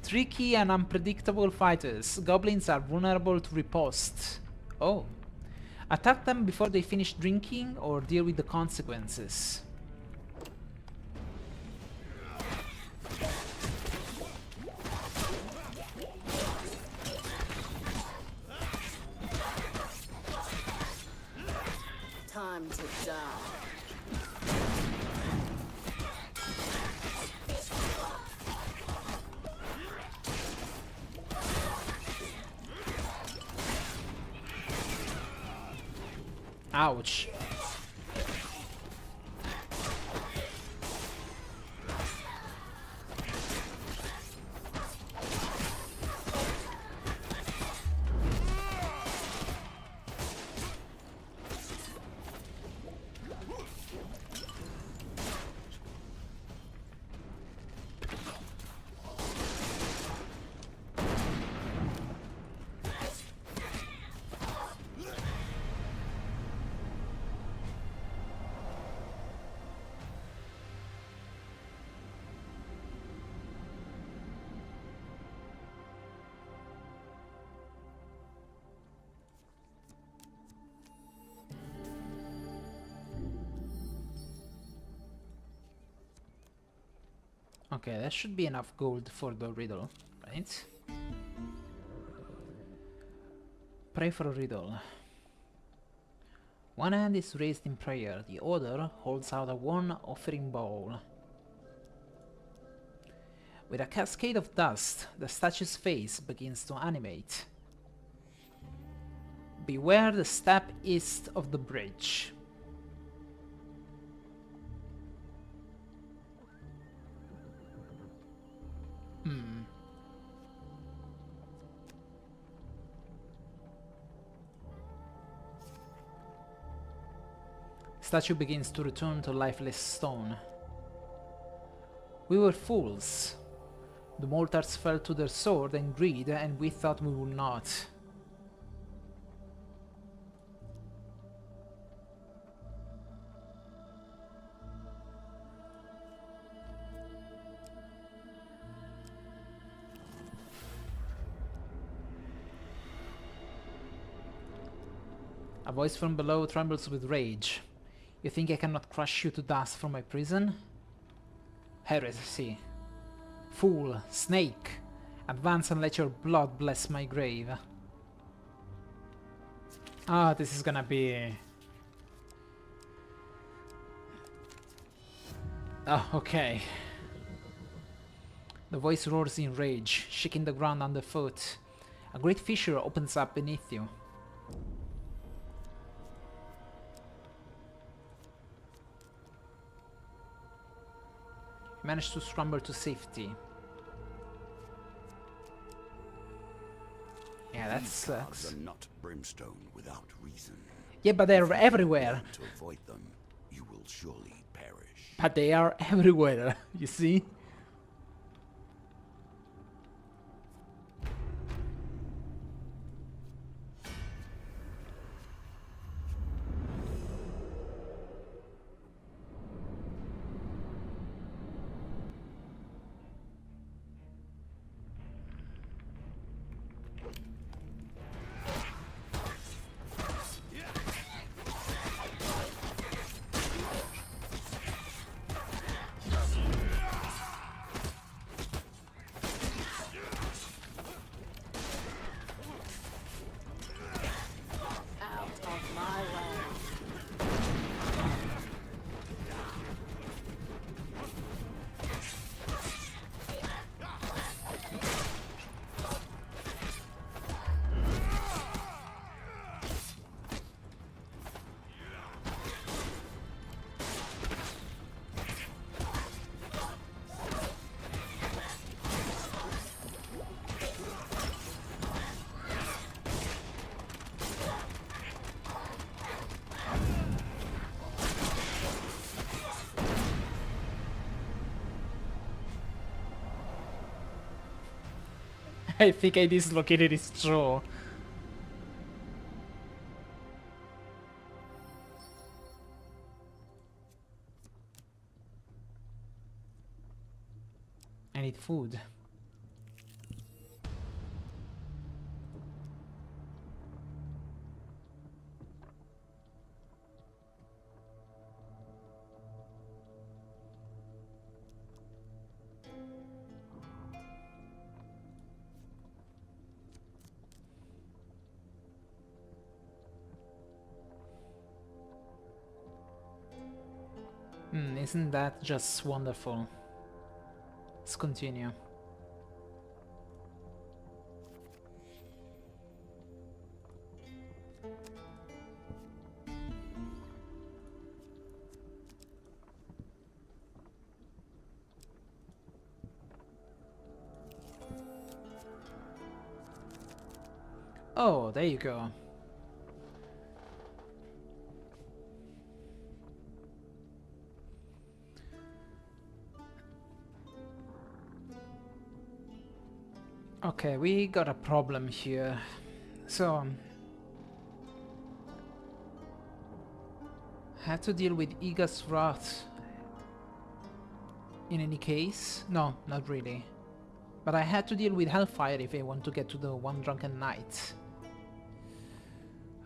Tricky and unpredictable fighters. Goblins are vulnerable to riposte. Oh. Attack them before they finish drinking or deal with the consequences. Time to die. Ouch. Okay, that should be enough gold for the riddle, right? Pray for a riddle. One hand is raised in prayer, the other holds out a worn offering bowl. With a cascade of dust, the statue's face begins to animate. Beware the step east of the bridge. Statue begins to return to lifeless stone. We were fools. The mortars fell to their sword and greed, and we thought we would not. A voice from below trembles with rage. You think I cannot crush you to dust from my prison? Heresy. Fool, snake, advance and let your blood bless my grave. Ah, this is gonna be... Oh, okay. The voice roars in rage, shaking the ground underfoot. A great fissure opens up beneath you. Managed to scramble to safety. Yeah, that sucks. These are not brimstone without reason. Yeah, but they're everywhere. To avoid them, you will surely perish. But they are everywhere, you see? Out of my way. I think I dislocated his jaw. I need food. isn't that just wonderful? Let's continue. Oh, there you go. Okay, we got a problem here. So, had to deal with Iga's wrath. In any case, no, not really. But I had to deal with Hellfire if I want to get to the One Drunken Night.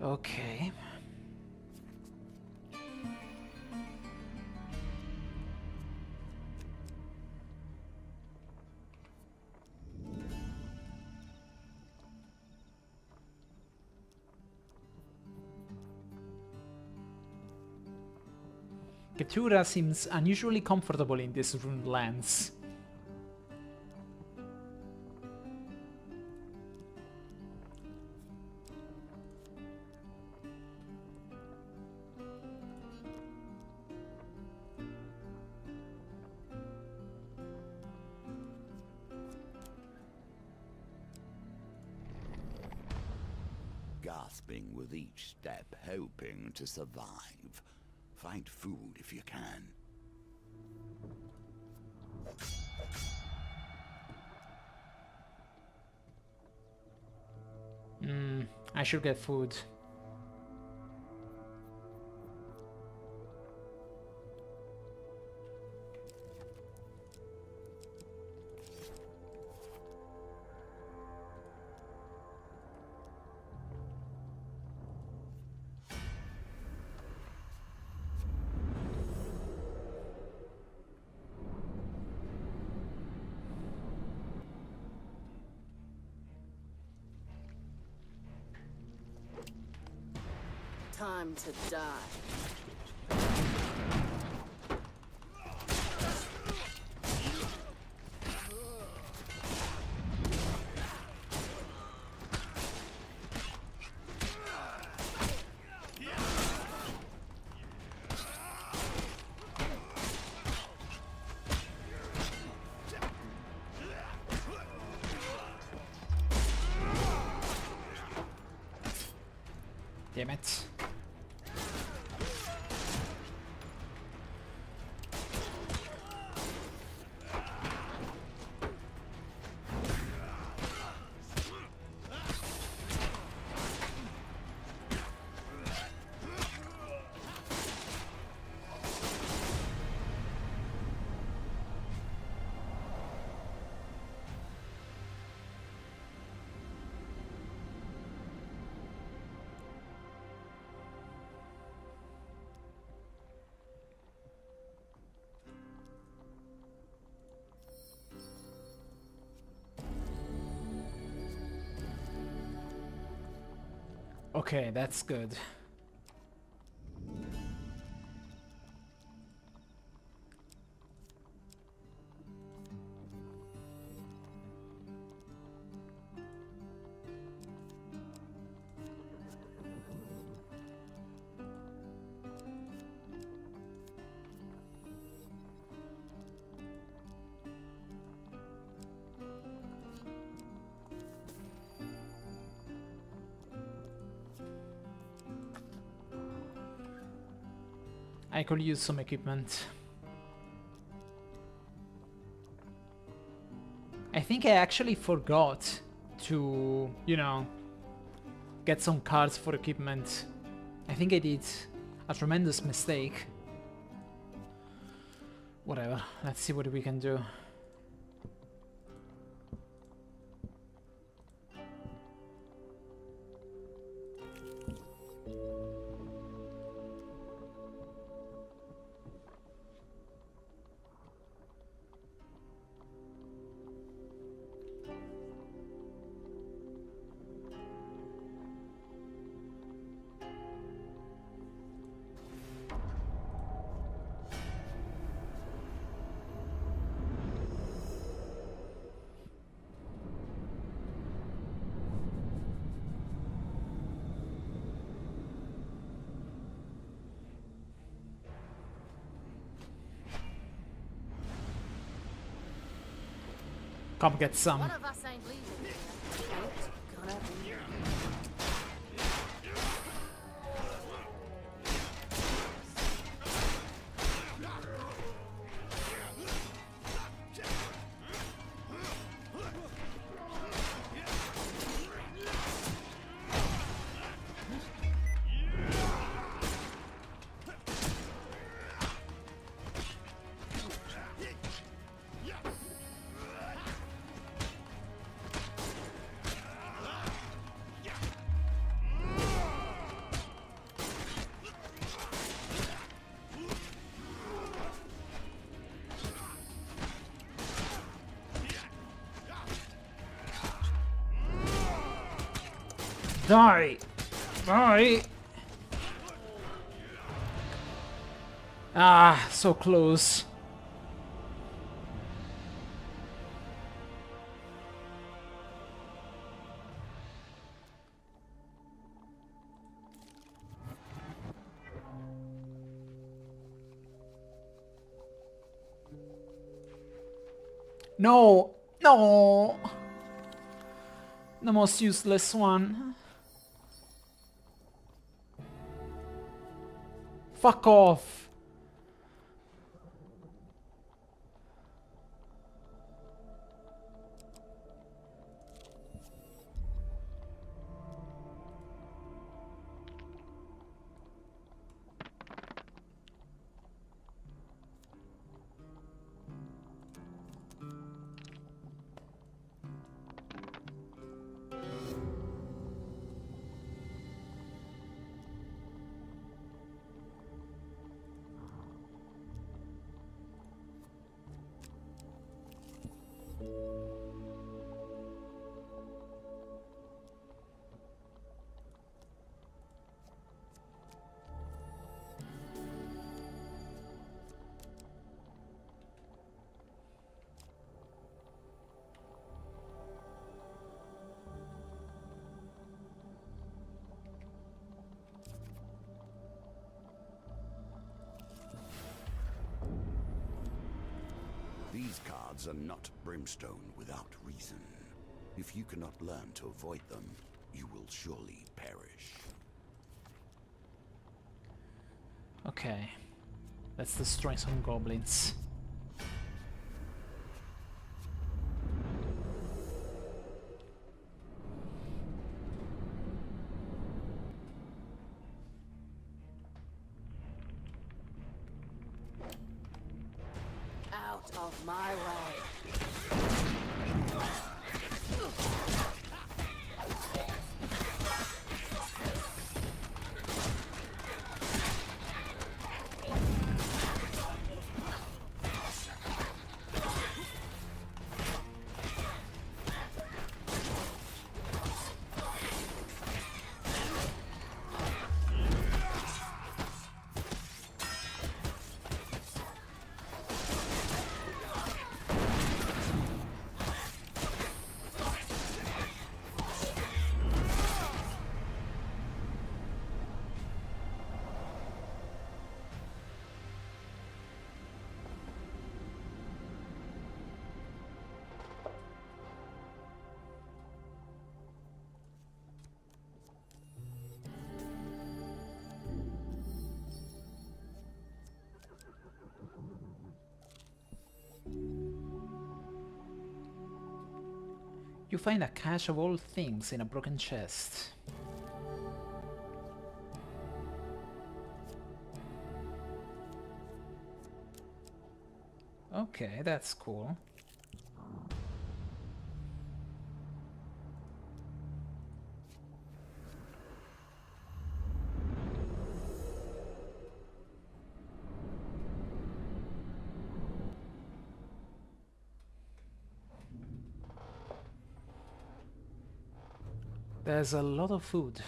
Okay. Keturah seems unusually comfortable in these ruined lands. Gasping with each step, hoping to survive. Find food if you can. I should get food. Time to die. Damn it. Okay, that's good. I could use some equipment. I think I actually forgot to, you know, get some cards for equipment. I think I did a tremendous mistake. Whatever, let's see what we can do. Come get some. One of us ain't leaving here. Ain't gonna be. Die! Die! Ah, so close. No! No! The most useless one. Fuck off! These cards are not brimstone without reason. If you cannot learn to avoid them, you will surely perish. Okay. Let's destroy some goblins. Out of my way. You find a cache of old things in a broken chest. Okay, that's cool. There's a lot of food.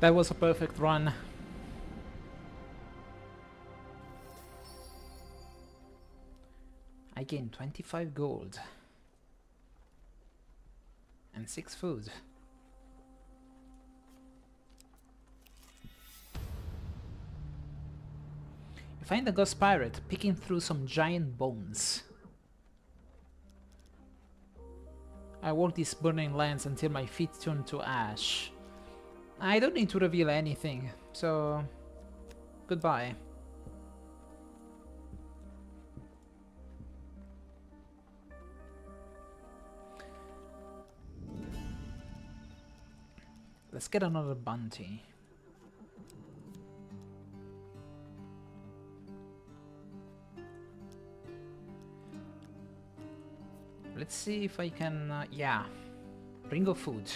That was a perfect run. I gained 25 gold. And 6 food. You find the ghost pirate picking through some giant bones. I walk these burning lands until my feet turn to ash. I don't need to reveal anything, so goodbye. Let's get another bounty. Let's see if I can, yeah, ring of food.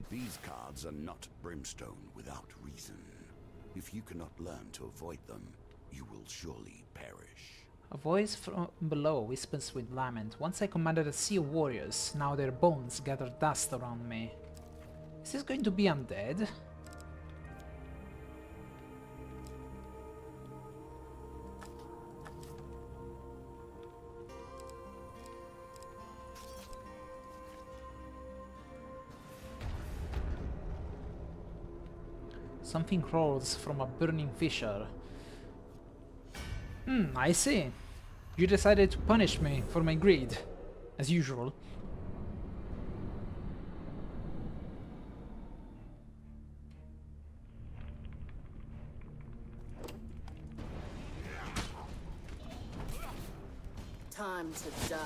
These cards are not brimstone without reason. If you cannot learn to avoid them, you will surely perish. A voice from below whispers with lament. Once I commanded a sea of warriors, now their bones gather dust around me. Is this going to be undead? Something crawls from a burning fissure. I see. You decided to punish me for my greed, as usual. Time to die.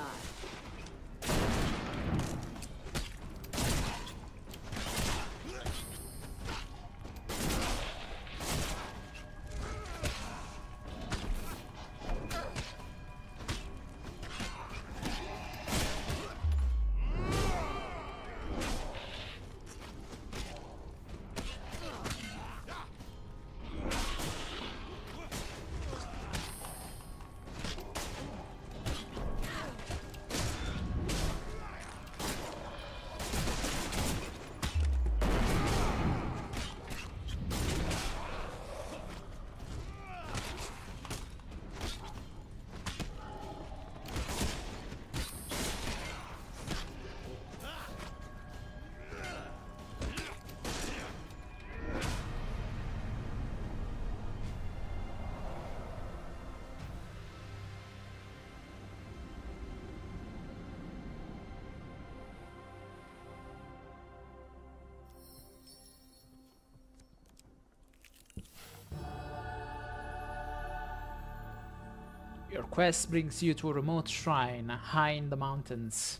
Your quest brings you to a remote shrine high in the mountains.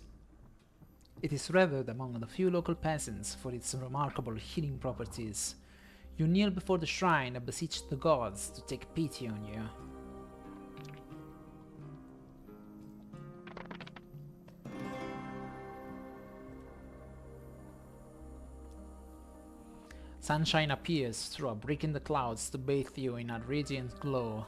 It is revered among the few local peasants for its remarkable healing properties. You kneel before the shrine and beseech the gods to take pity on you. Sunshine appears through a break in the clouds to bathe you in a radiant glow.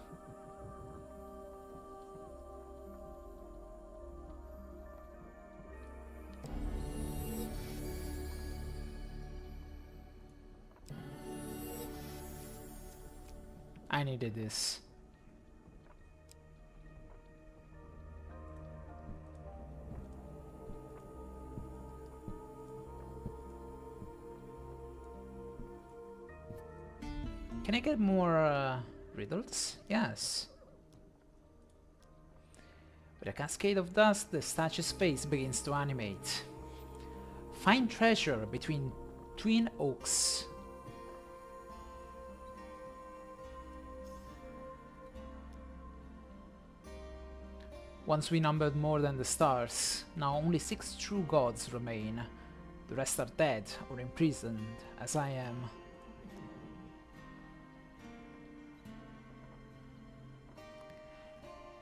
I needed this. Can I get more riddles? Yes. With a cascade of dust, the statue's face begins to animate. Find treasure between twin oaks. Once we numbered more than the stars, now only 6 true gods remain. The rest are dead or imprisoned, as I am.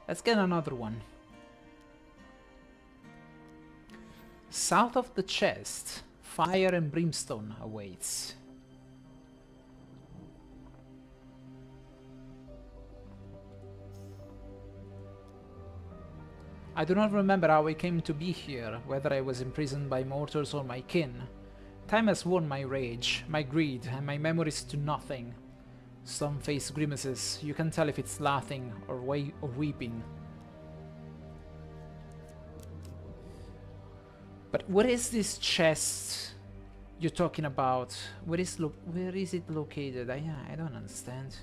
Let's get another one. South of the chest, Fire and brimstone awaits. I do not remember how I came to be here, whether I was imprisoned by mortals or my kin. Time has worn my rage, my greed, and my memories to nothing. Some face grimaces, you can tell if it's laughing or weeping. But what is this chest you're talking about? Where is it located? I don't understand.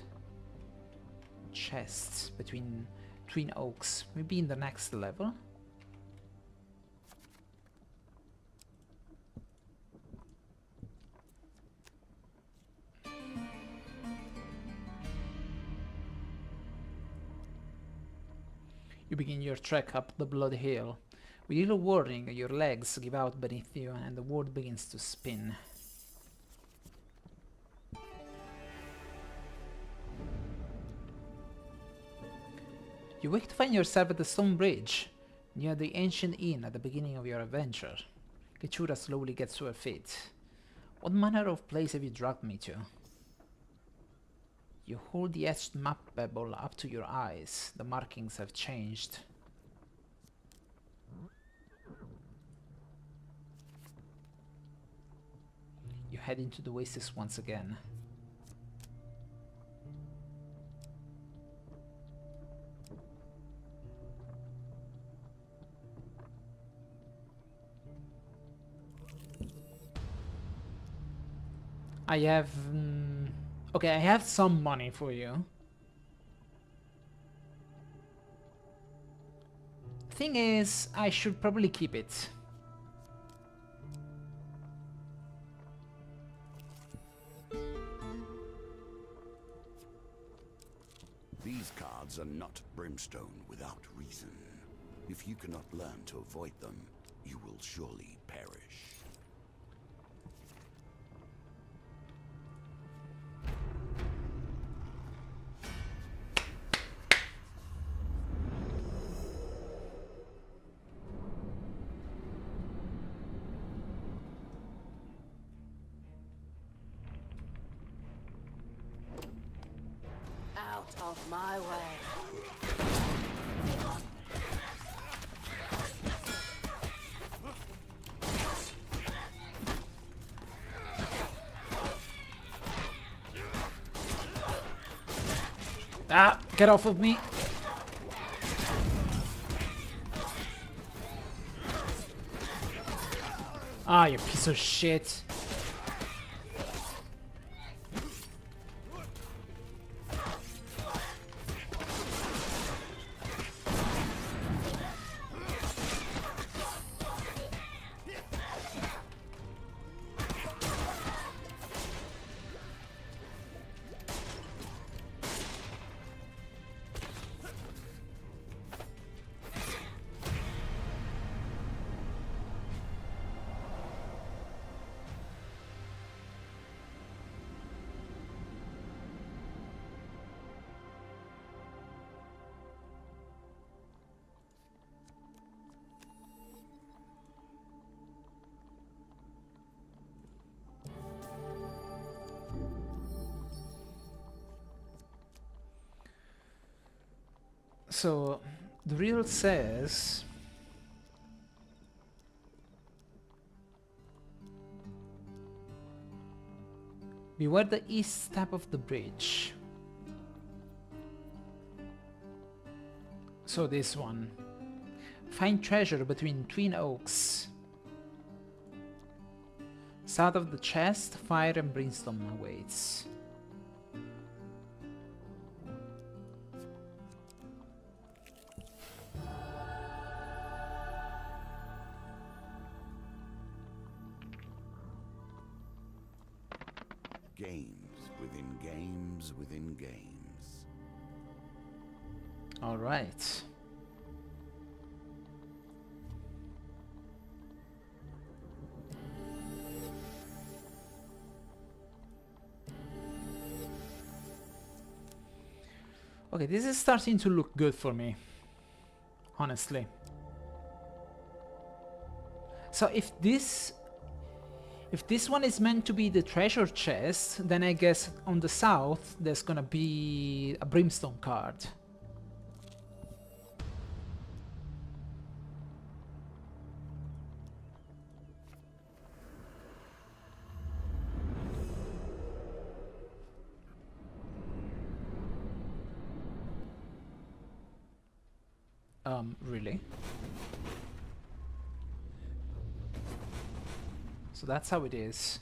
Chests between Twin Oaks. Maybe in the next level? You begin your trek up the Blood Hill. With little warning, your legs give out beneath you and the world begins to spin. You wake to find yourself at the stone bridge, near the ancient inn at the beginning of your adventure. Keturah slowly gets to her feet. What manner of place have you dragged me to? You hold the etched map pebble up to your eyes. The markings have changed. You head into the oasis once again. I have... okay, I have some money for you. Thing is, I should probably keep it. These cards are not brimstone without reason. If you cannot learn to avoid them, you will surely perish. Out of my way. Ah, get off of me. Ah, you piece of shit. So, the reel says... beware the east step of the bridge. So this one. Find treasure between Twin Oaks. South of the chest, fire and brimstone awaits. Games within games within games. All right. Okay, this is starting to look good for me, honestly. So if this If this one is meant to be the treasure chest, then I guess on the south there's gonna be a brimstone card. Really? So that's how it is.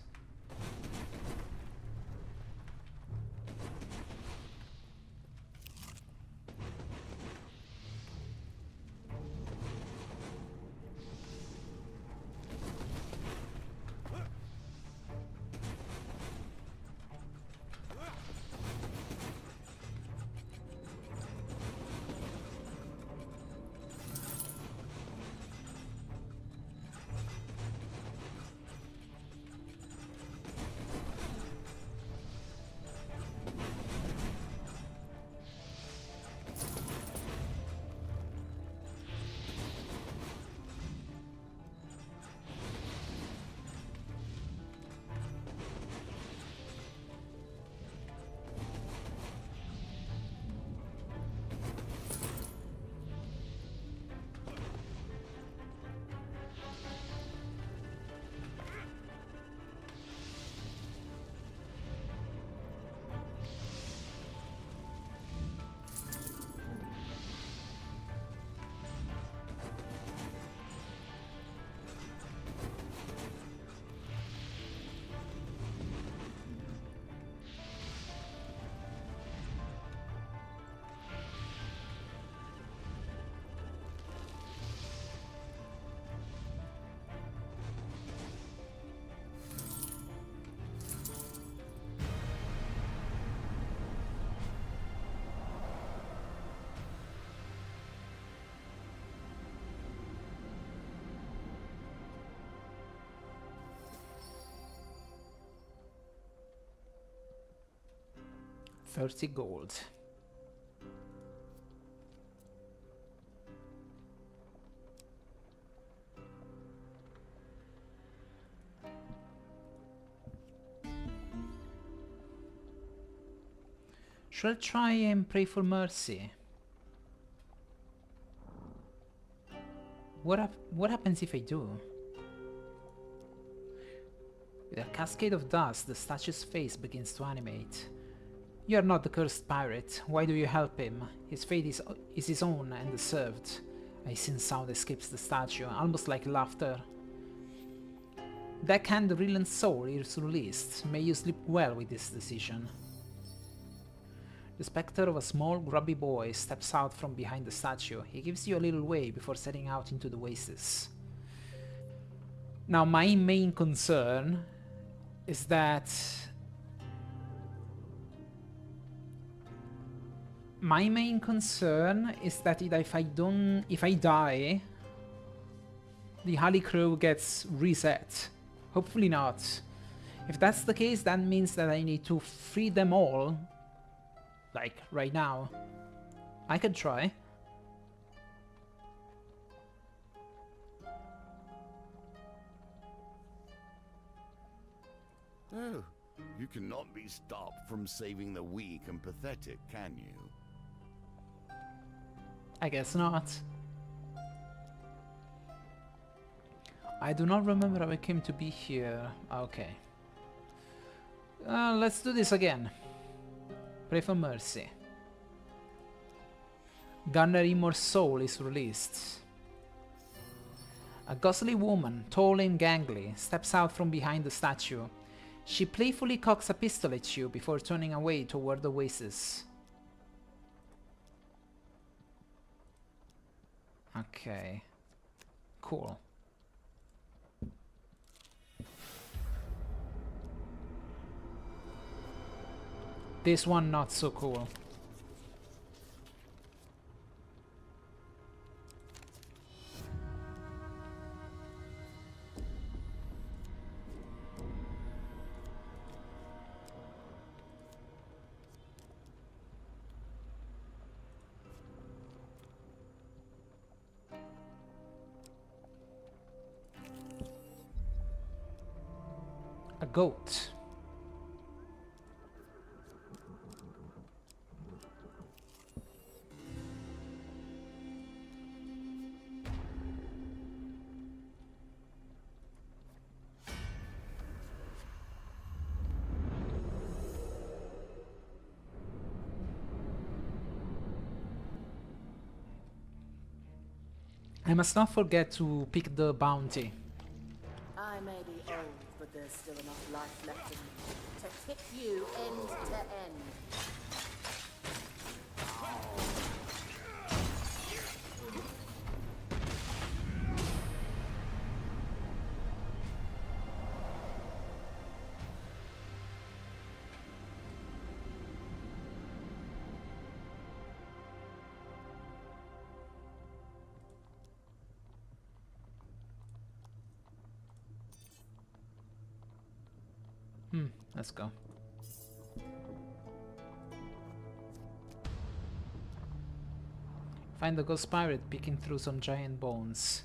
$30 gold. Should I try and pray for mercy? What happens if I do? With a cascade of dust, the statue's face begins to animate. You are not the cursed pirate. Why do you help him? His fate is his own and deserved. A hissing sound escapes the statue, almost like laughter. Deckhand Ryland's soul is released. May you sleep well with this decision. The specter of a small, grubby boy steps out from behind the statue. He gives you a little way before setting out into the wastes. Now, my main concern is that... if I die, the Harley Crow gets reset. Hopefully not. If that's the case, that means that I need to free them all. Like, right now. I could try. Oh, you cannot be stopped from saving the weak and pathetic, can you? I guess not. I do not remember how I came to be here. Okay. Let's do this again. Pray for mercy. Gunner Imor's soul is released. A ghostly woman, tall and gangly, steps out from behind the statue. She playfully cocks a pistol at you before turning away toward the oasis. Okay. Cool. This one not so cool. A goat. I must not forget to pick the bounty. I may be old, but there's still enough life left in me to hit you end to end. Let's go. Find the ghost pirate picking through some giant bones.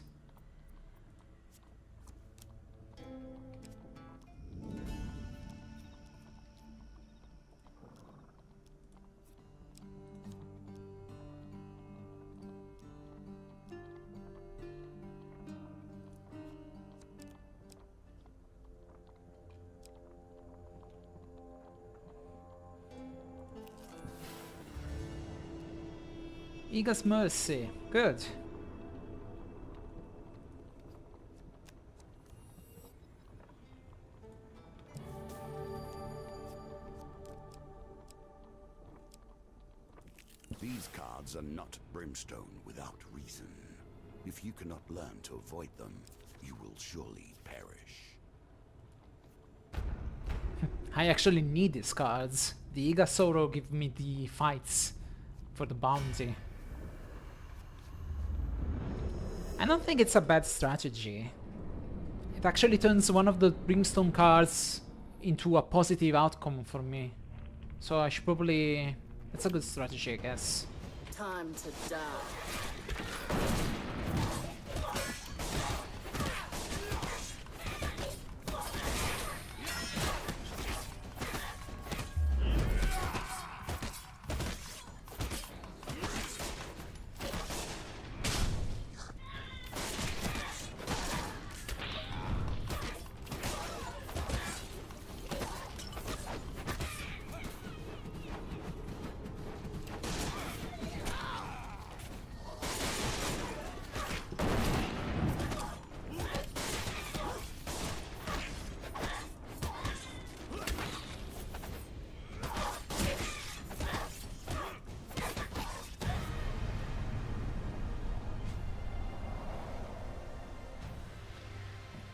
Iga's Mercy. Good. These cards are not brimstone without reason. If you cannot learn to avoid them, you will surely perish. I actually need these cards. The Iga Soro give me the fights for the bounty. I don't think it's a bad strategy. It actually turns one of the Brimstone cards into a positive outcome for me. So I should probably... It's a good strategy, I guess. Time to die.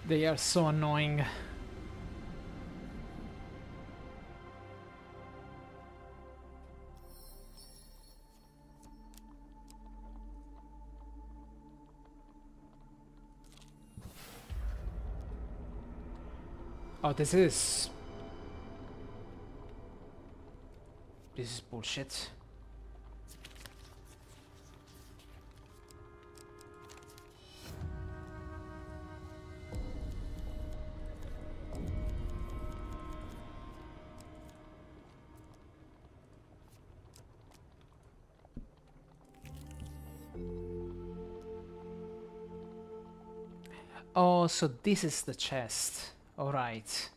They are so annoying. Oh, this is bullshit. Oh, so this is the chest. All right.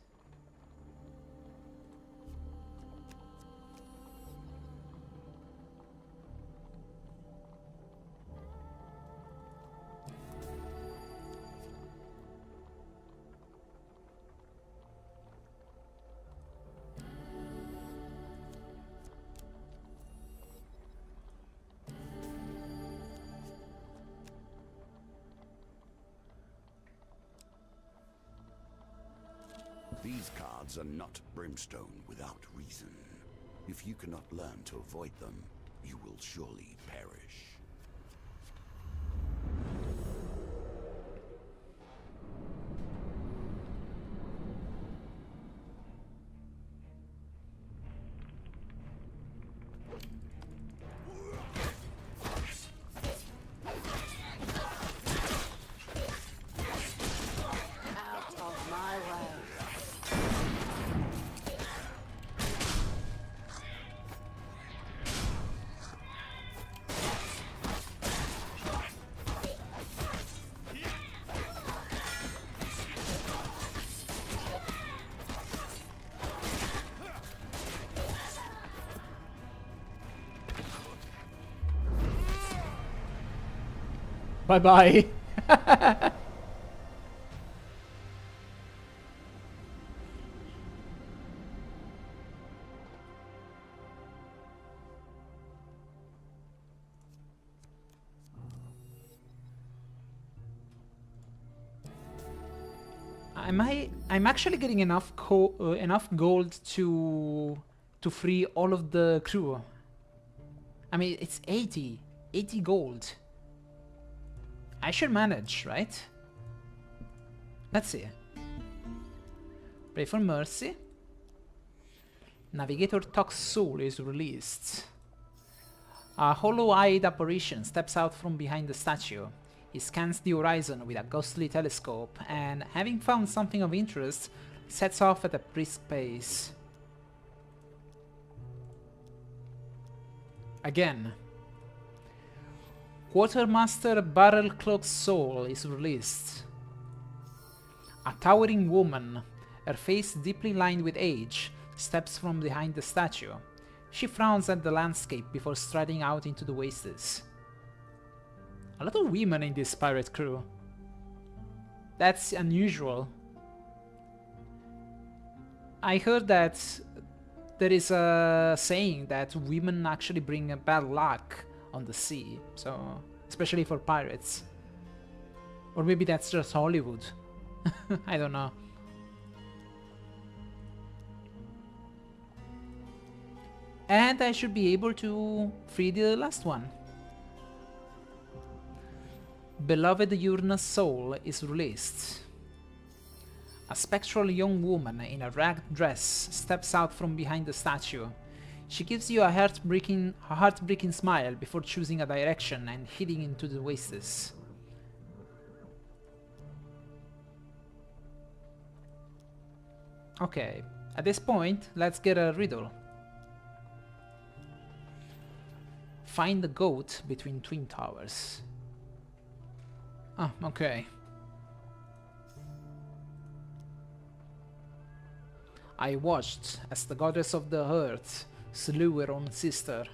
These cards are not brimstone without reason. If you cannot learn to avoid them, you will surely perish. Out of my way. Bye bye. I'm actually getting enough enough gold to free all of the crew. I mean, it's 80 gold. I should manage, right? Let's see. Pray for mercy. Navigator Tox Soul is released. A hollow-eyed apparition steps out from behind the statue. He scans the horizon with a ghostly telescope and, having found something of interest, sets off at a brisk pace. Again. Quartermaster Barrelcloak's Soul is released. A towering woman, her face deeply lined with age, steps from behind the statue. She frowns at the landscape before striding out into the wastes. A lot of women in this pirate crew. That's unusual. I heard that there is a saying that women actually bring bad luck on the sea, so especially for pirates. Or maybe that's just Hollywood. I don't know. And I should be able to free the last one. Beloved Yurna's Soul is released. A spectral young woman in a ragged dress steps out from behind the statue. She gives you a heartbreaking smile before choosing a direction and heading into the wastes. Okay, at this point, let's get a riddle. Find the goat between twin towers. Ah, okay. I watched as the goddess of the earth slew her own sister.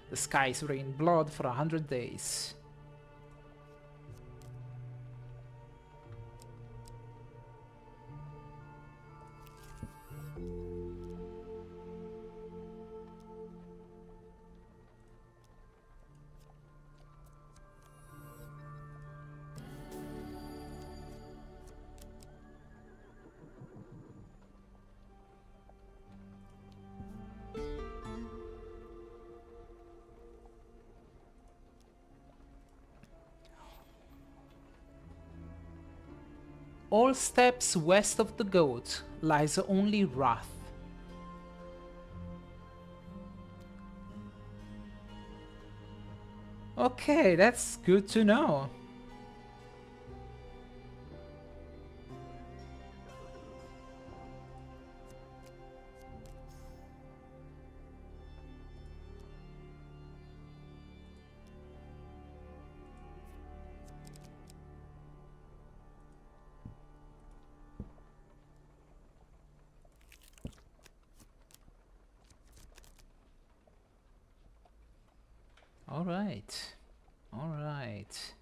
The skies rained blood for 100 days. All steps west of the goat lies only wrath. Okay, that's good to know. All right. All right.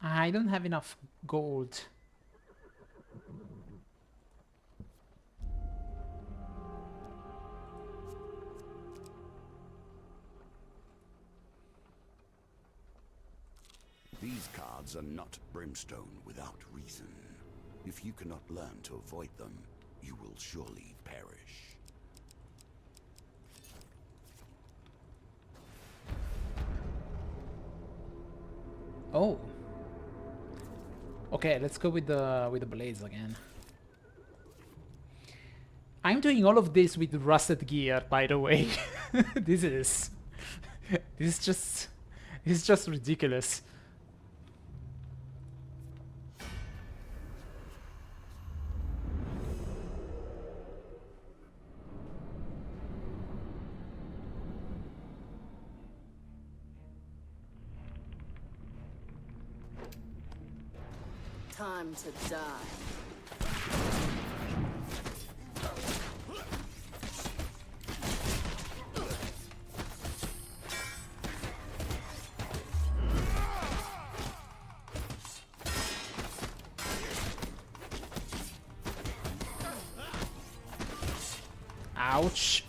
I don't have enough gold. These cards are not brimstone without reason. If you cannot learn to avoid them, you will surely perish. Oh. Okay, let's go with the blades again. I'm doing all of this with rusted gear, by the way. This is just ridiculous. Time to die. Ouch.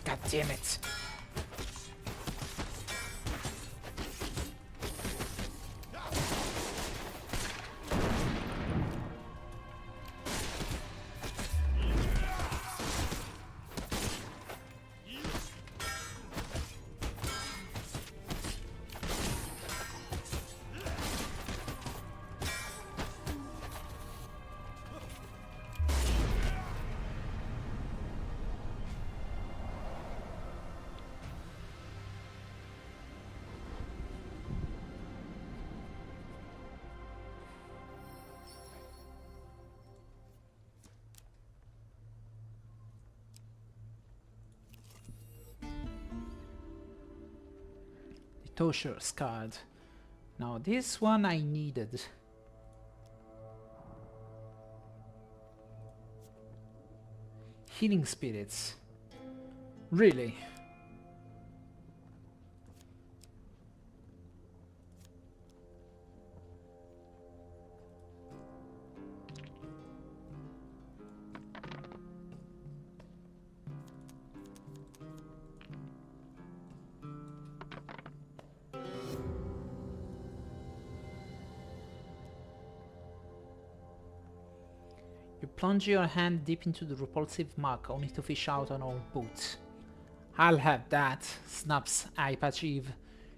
God damn it. Tosher's card. Now this one I needed. Healing spirits. Really? You plunge your hand deep into the repulsive muck, only to fish out an old boot. I'll have that, snaps Eye Patch Eve.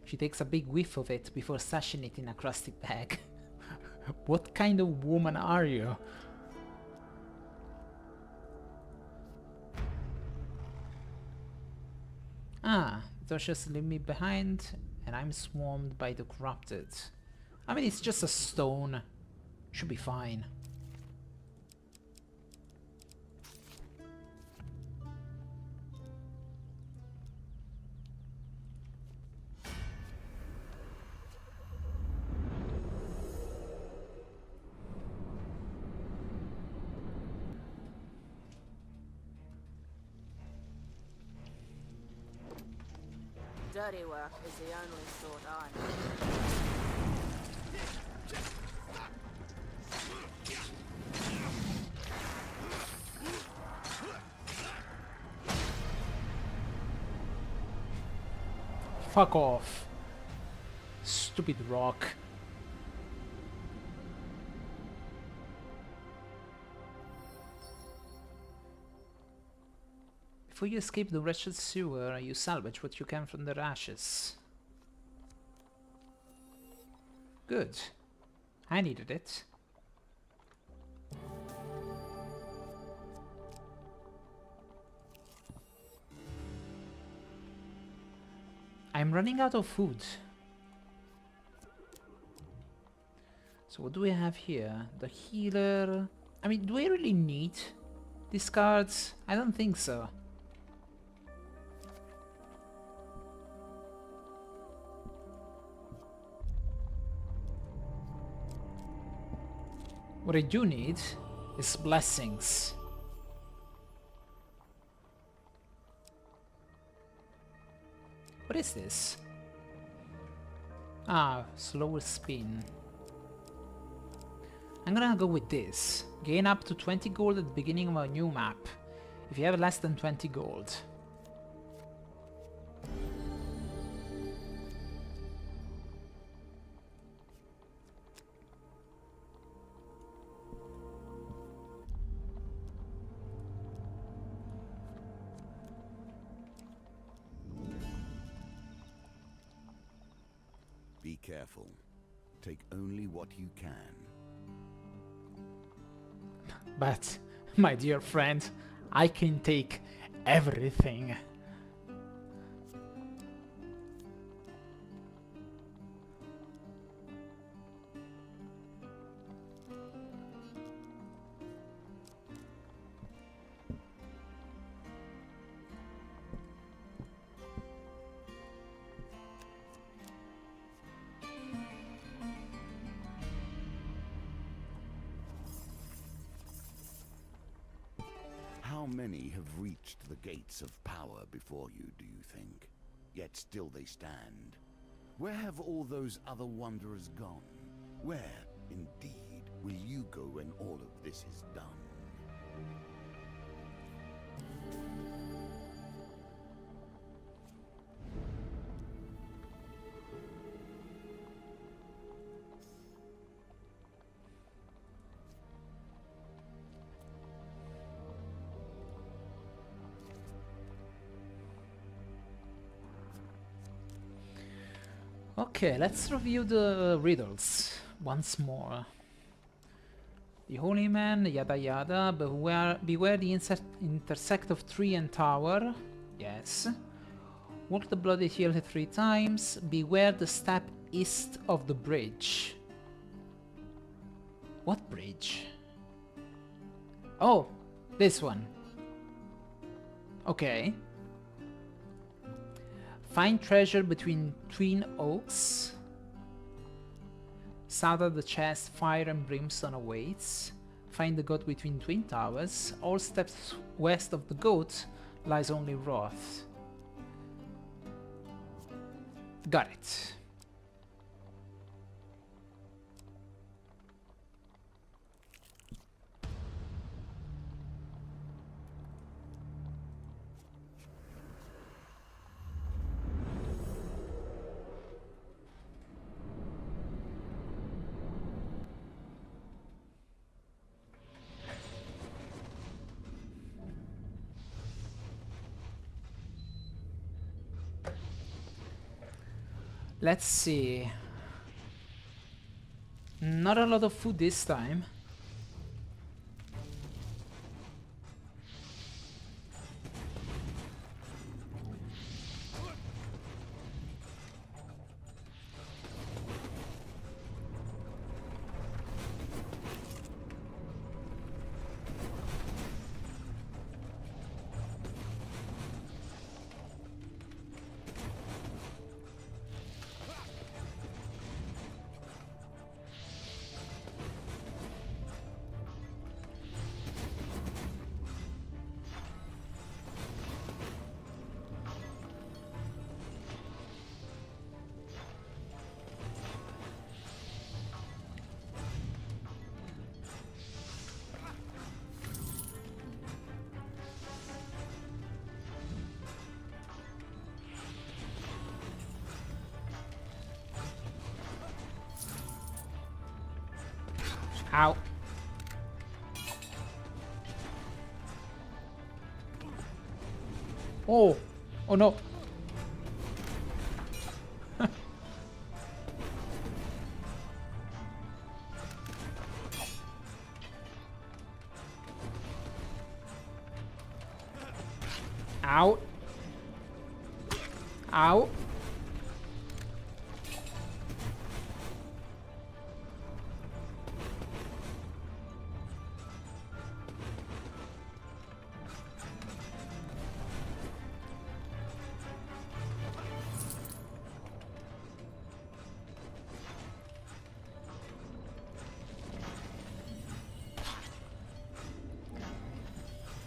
She takes a big whiff of it before stashing it in a crusty bag. What kind of woman are you? Ah, Toshers leave me behind, and I'm swarmed by the corrupted. I mean, it's just a stone. Should be fine. Dirty work is the only sort I know. Fuck off. Stupid rock. Before you escape the wretched sewer, you salvage what you can from their ashes. Good. I needed it. I'm running out of food. So what do we have here? The healer. I mean, do I really need these cards? I don't think so. What I do need is blessings. What is this? Ah, slower spin. I'm gonna go with this. Gain up to 20 gold at the beginning of a new map. If you have less than 20 gold. Be careful. Take only what you can. But, my dear friend, I can take everything. many have reached the gates of power before you, do you think? Yet still they stand. Where have all those other wanderers gone? Where, indeed, will you go when all of this is done? Okay, let's review the riddles once more. The holy man, yada yada, beware the intersect of tree and tower. Yes. Walk the bloody hill 3 times. Beware the step east of the bridge. What bridge? Oh, this one. Okay. Find treasure between twin oaks. South of the chest, fire and brimstone awaits. Find the goat between twin towers. All steps west of the goat lies only wrath. Got it. Let's see. Not a lot of food this time. Ow. Oh. Oh no. Ow. Ow.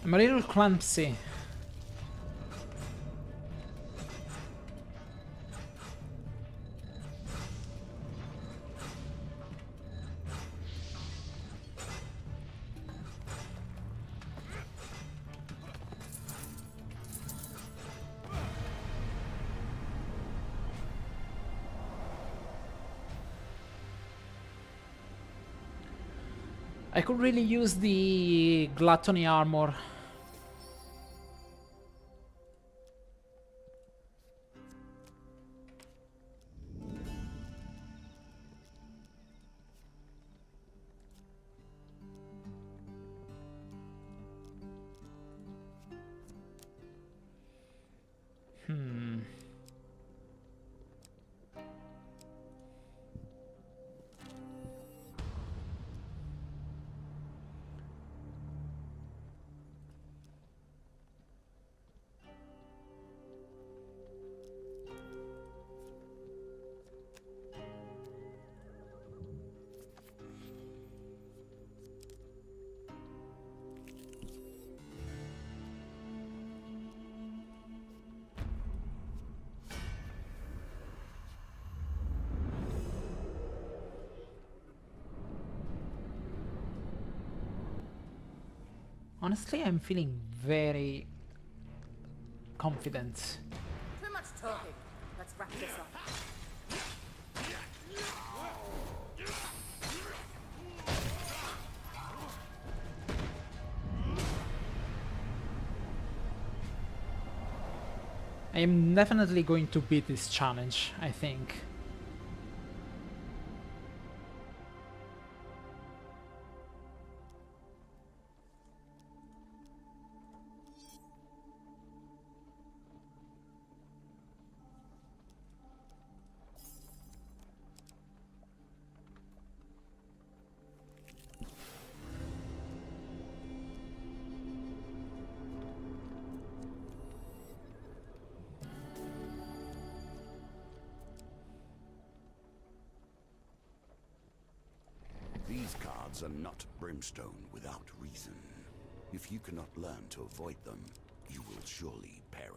I'm a little clumsy. I could really use the gluttony armor. Honestly, I'm feeling very confident. Too much talking. Let's wrap this up. I am definitely going to beat this challenge, I think. These cards are not brimstone without reason. If you cannot learn to avoid them, you will surely perish.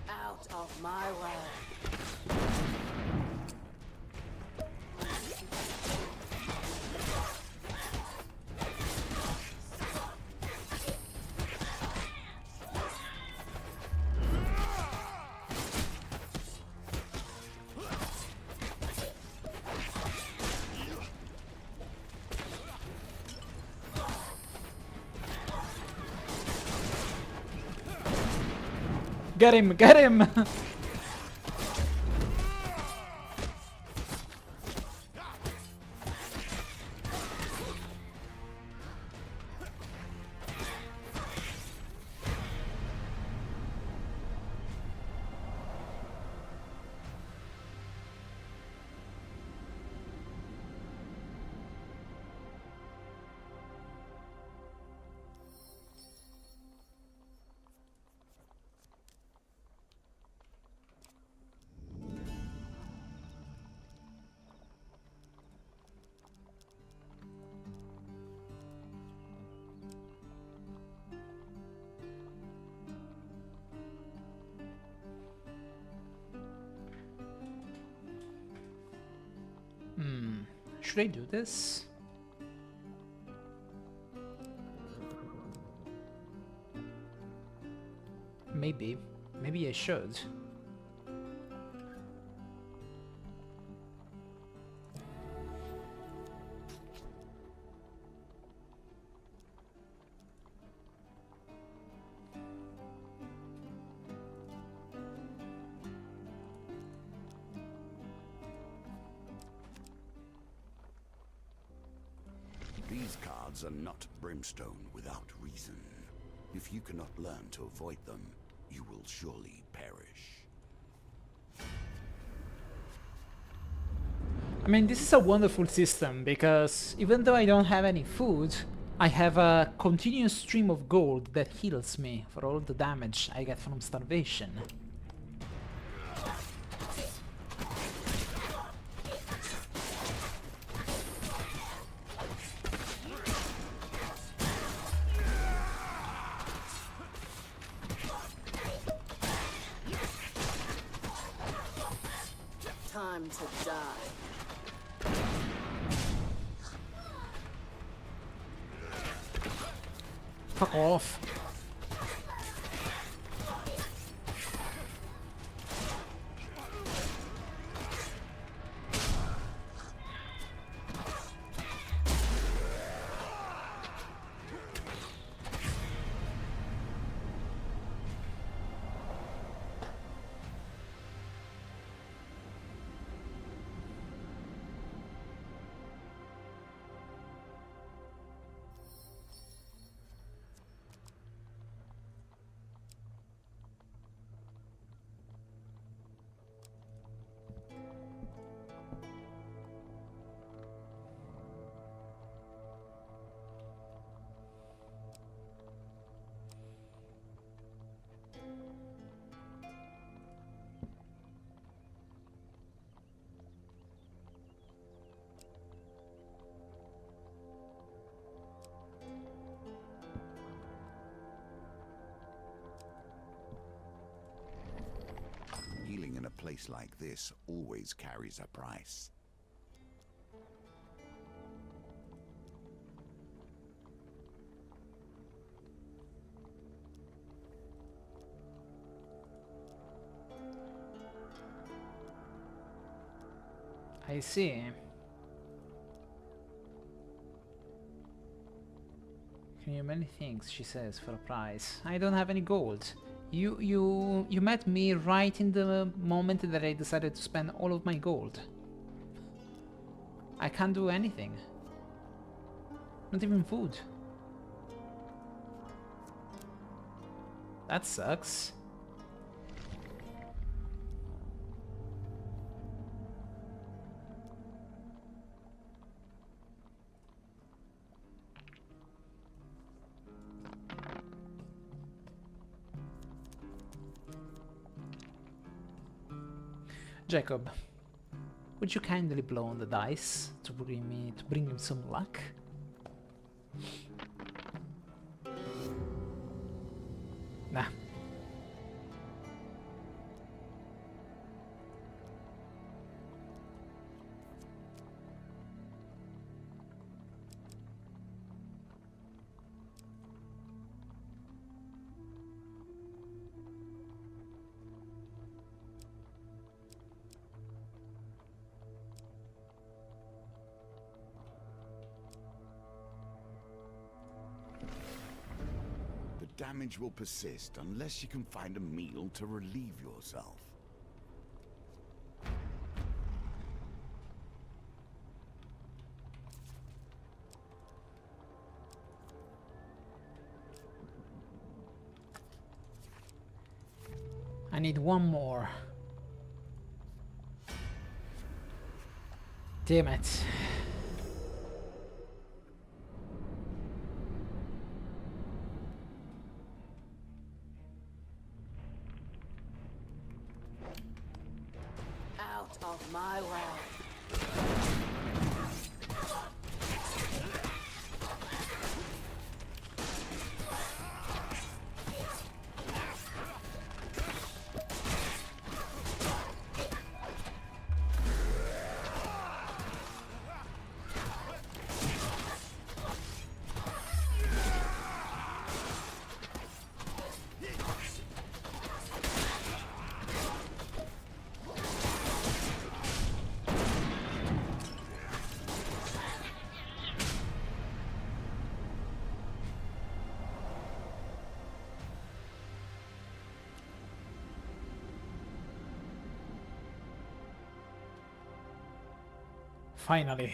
Out of my way. Get him! Get him! Should I do this? Maybe. Maybe I should. These cards are not brimstone without reason. If you cannot learn to avoid them, you will surely perish. I mean, this is a wonderful system because even though I don't have any food, I have a continuous stream of gold that heals me for all the damage I get from starvation. Time to die. Fuck off. in a place like this always carries a price. I see. Can you many things, she says, for a price. I don't have any gold. You met me right in the moment that I decided to spend all of my gold. I can't do anything. Not even food. That sucks. Jacob, would you kindly blow on the dice to bring him some luck? Nah. The damage will persist unless you can find a meal to relieve yourself. I need one more. Damn it. Out of my way. Finally.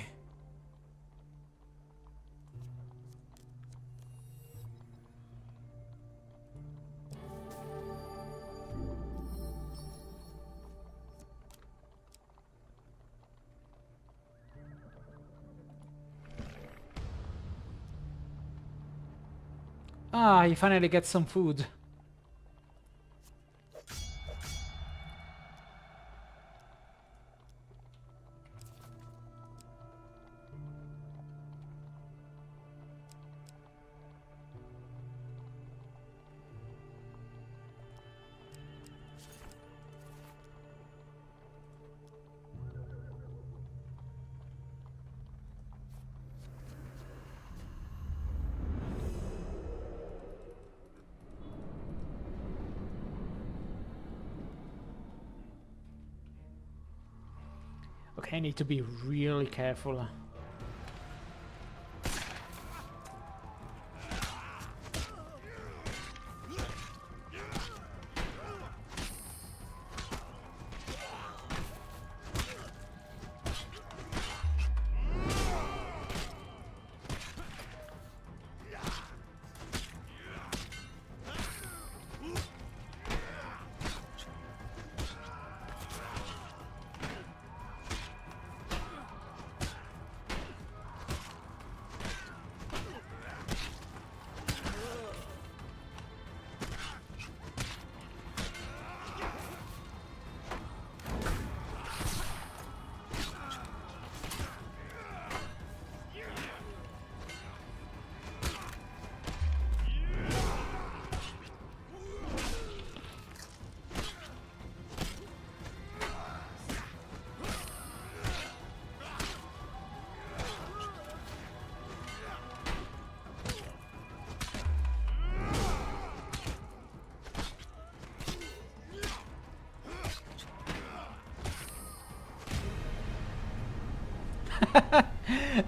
Ah, you finally get some food. Okay, I need to be really careful.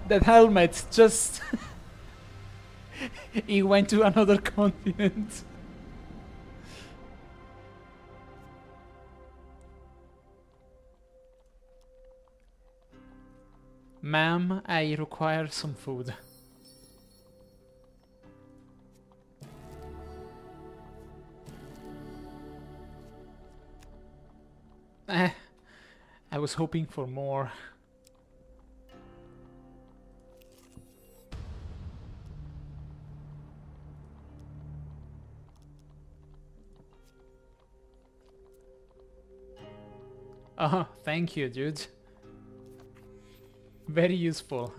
That helmet just... he went to another continent. Ma'am, I require some food. I was hoping for more. Oh, thank you, dude. Very useful.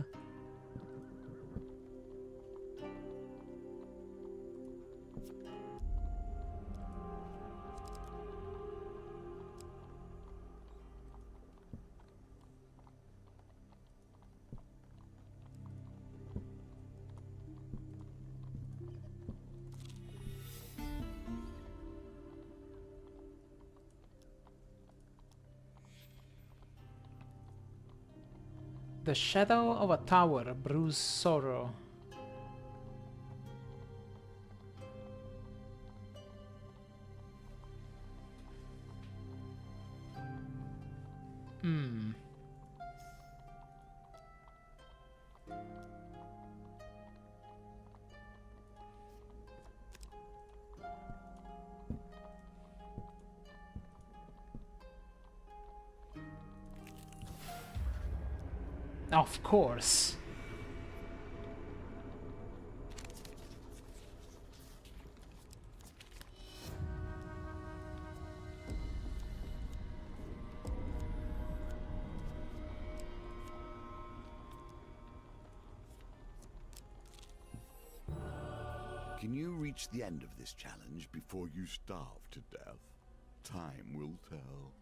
The shadow of a tower brews sorrow. Hmm. Of course. Can you reach the end of this challenge before you starve to death? Time will tell.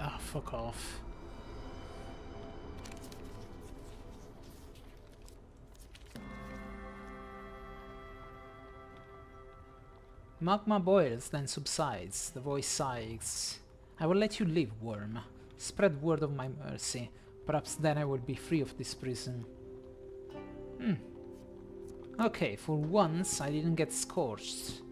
Ah, fuck off. Magma boils, then subsides. The voice sighs. I will let you live, worm. Spread word of my mercy. Perhaps then I will be free of this prison. Okay, for once I didn't get scorched.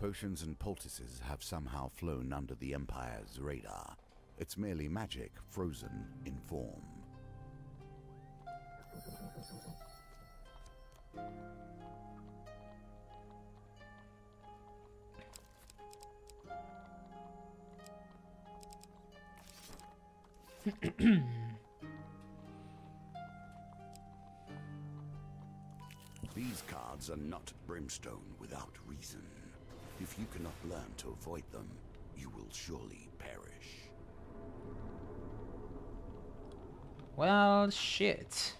Potions and poultices have somehow flown under the Empire's radar. It's merely magic frozen in form. These cards are not brimstone without reason. If you cannot learn to avoid them, you will surely perish. Well, shit.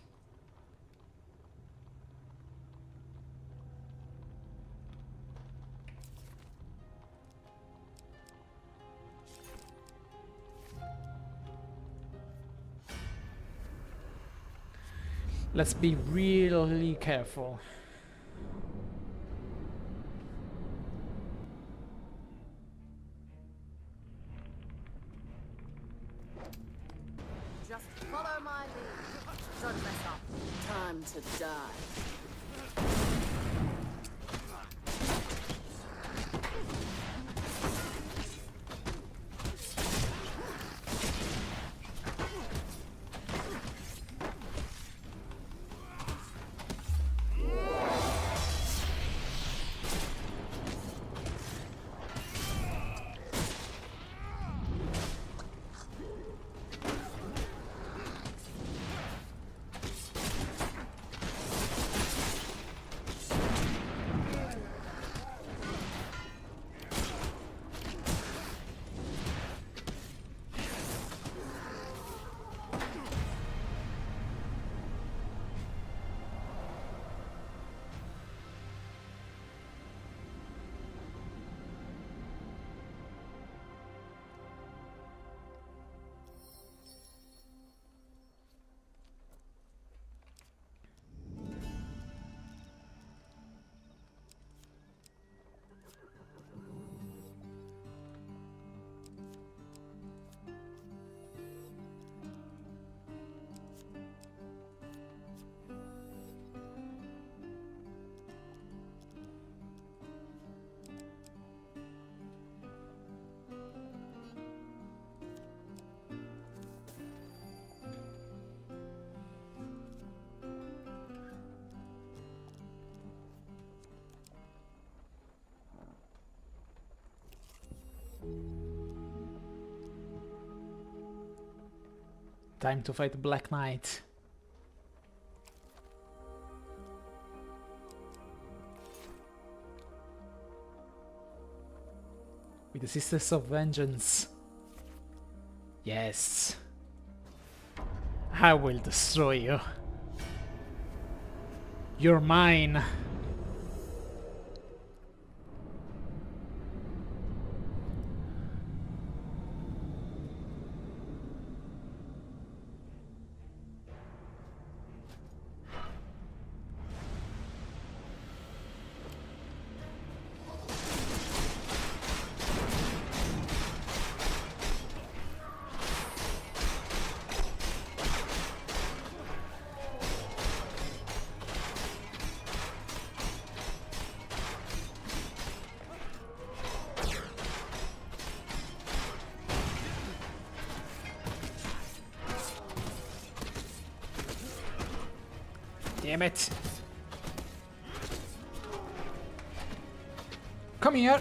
Let's be really careful. Just follow my lead. Don't mess up. Time to die. Time to fight Black Knight. With the Sisters of Vengeance. Yes. I will destroy you. You're mine. Damn it. Come here.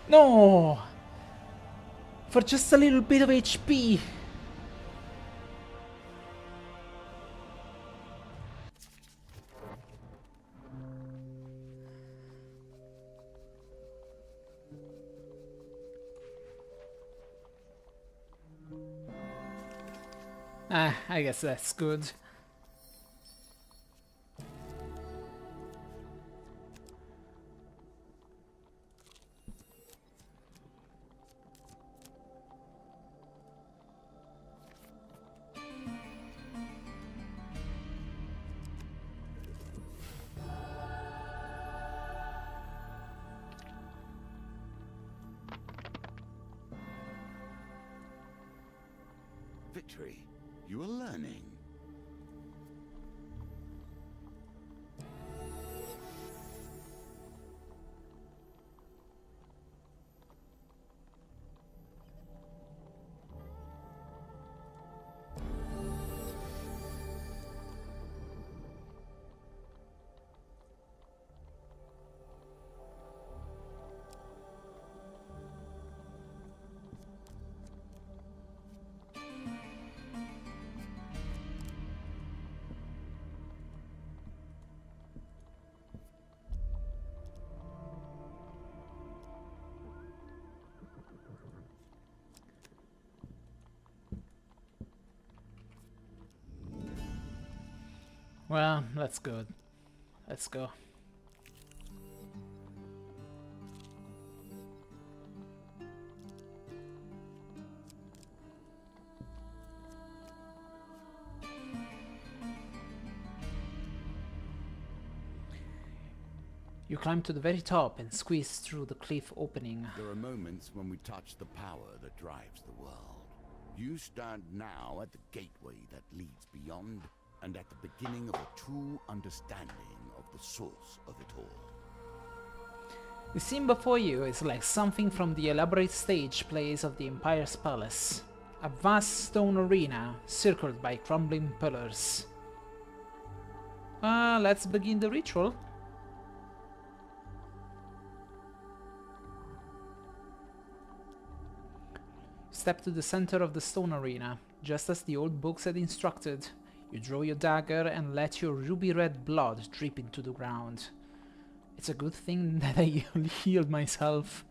No! For just a little bit of HP! Ah, I guess that's good. Victory, you are learning. Well, that's good. Let's go. You climb to the very top and squeeze through the cliff opening. There are moments when we touch the power that drives the world. You stand now at the gateway that leads beyond, and at the beginning of a true understanding of the source of it all. The scene before you is like something from the elaborate stage plays of the Empire's palace. A vast stone arena circled by crumbling pillars. Let's begin the ritual. Step to the center of the stone arena, just as the old books had instructed. You draw your dagger and let your ruby-red blood drip into the ground. It's a good thing that I healed myself.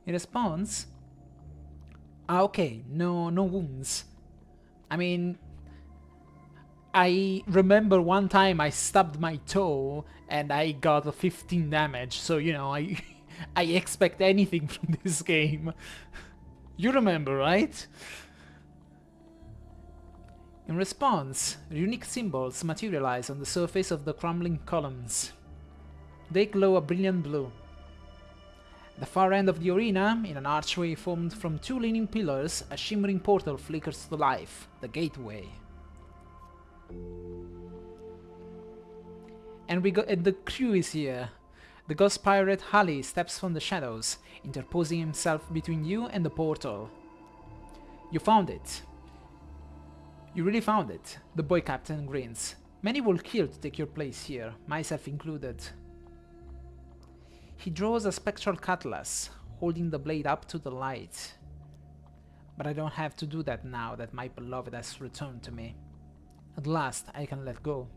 In response... okay, no wounds. I mean... I remember one time I stubbed my toe and I got a 15 damage, so you know, I expect anything from this game. You remember, right? In response, runic symbols materialize on the surface of the crumbling columns. They glow a brilliant blue. At the far end of the arena, in an archway formed from two leaning pillars, a shimmering portal flickers to life, the gateway. And the crew is here. The ghost pirate Hali steps from the shadows, interposing himself between you and the portal. You found it. You really found it, the boy captain grins. Many will kill to take your place here, myself included. He draws a spectral cutlass, holding the blade up to the light. But I don't have to do that now that my beloved has returned to me. At last, I can let go.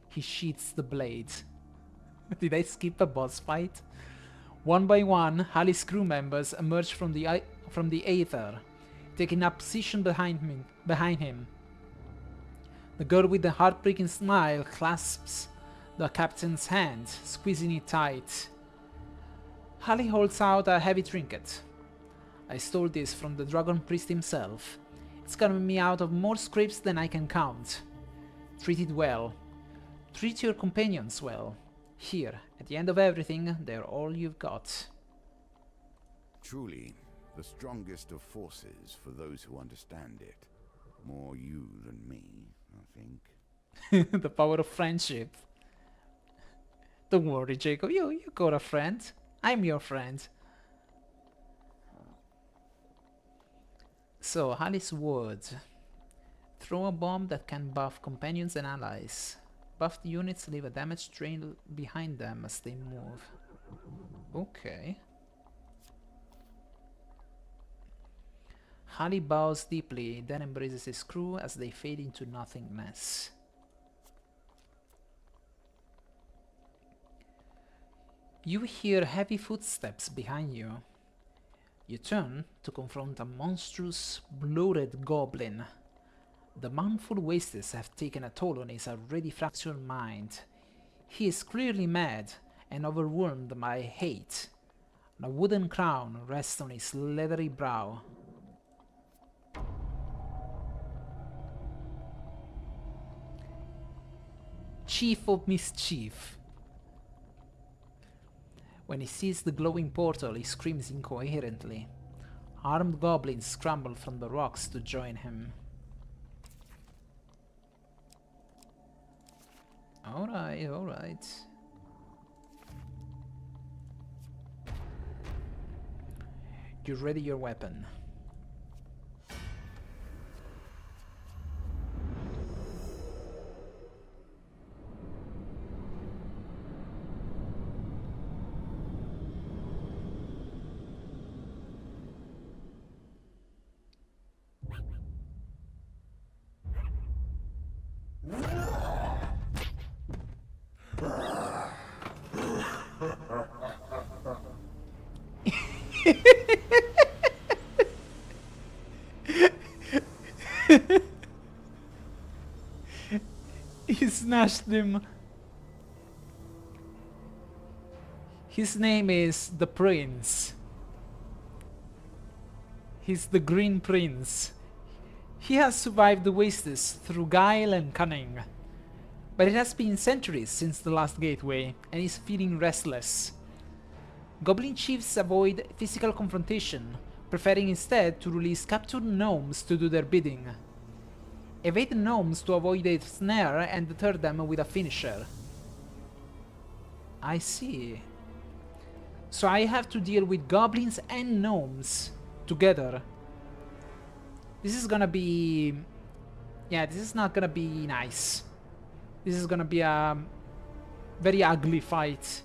He sheaths the blade. Did I skip a boss fight? One by one, Hali's crew members emerge from the aether, taking up position behind him. The girl with the heartbreaking smile clasps the captain's hand, squeezing it tight. Hali holds out a heavy trinket. I stole this from the dragon priest himself. It's gotten me out of more scrapes than I can count. Treat it well. Treat your companions well. Here, at the end of everything, they're all you've got. Truly, the strongest of forces for those who understand it. More you than me, I think. The power of friendship. Don't worry, Jacob. You got a friend. I'm your friend. So, Hali's word. Throw a bomb that can buff companions and allies. Buffed units leave a damage trail behind them as they move. Okay. Hali bows deeply, then embraces his crew as they fade into nothingness. You hear heavy footsteps behind you. You turn to confront a monstrous, bloated goblin. The mournful wastes have taken a toll on his already fractured mind. He is clearly mad and overwhelmed by hate. A wooden crown rests on his leathery brow. Chief of Mischief. When he sees the glowing portal, he screams incoherently. Armed goblins scramble from the rocks to join him. Alright, alright. You ready your weapon. smashed him. His name is the Prince. He's the Green Prince. He has survived the wastes through guile and cunning. But it has been centuries since the last gateway, and he's feeling restless. Goblin chiefs avoid physical confrontation, preferring instead to release captured gnomes to do their bidding. Evade the gnomes to avoid a snare and deter them with a finisher. I see. So I have to deal with goblins and gnomes together. This is gonna be... yeah, this is not gonna be nice. This is gonna be a very ugly fight.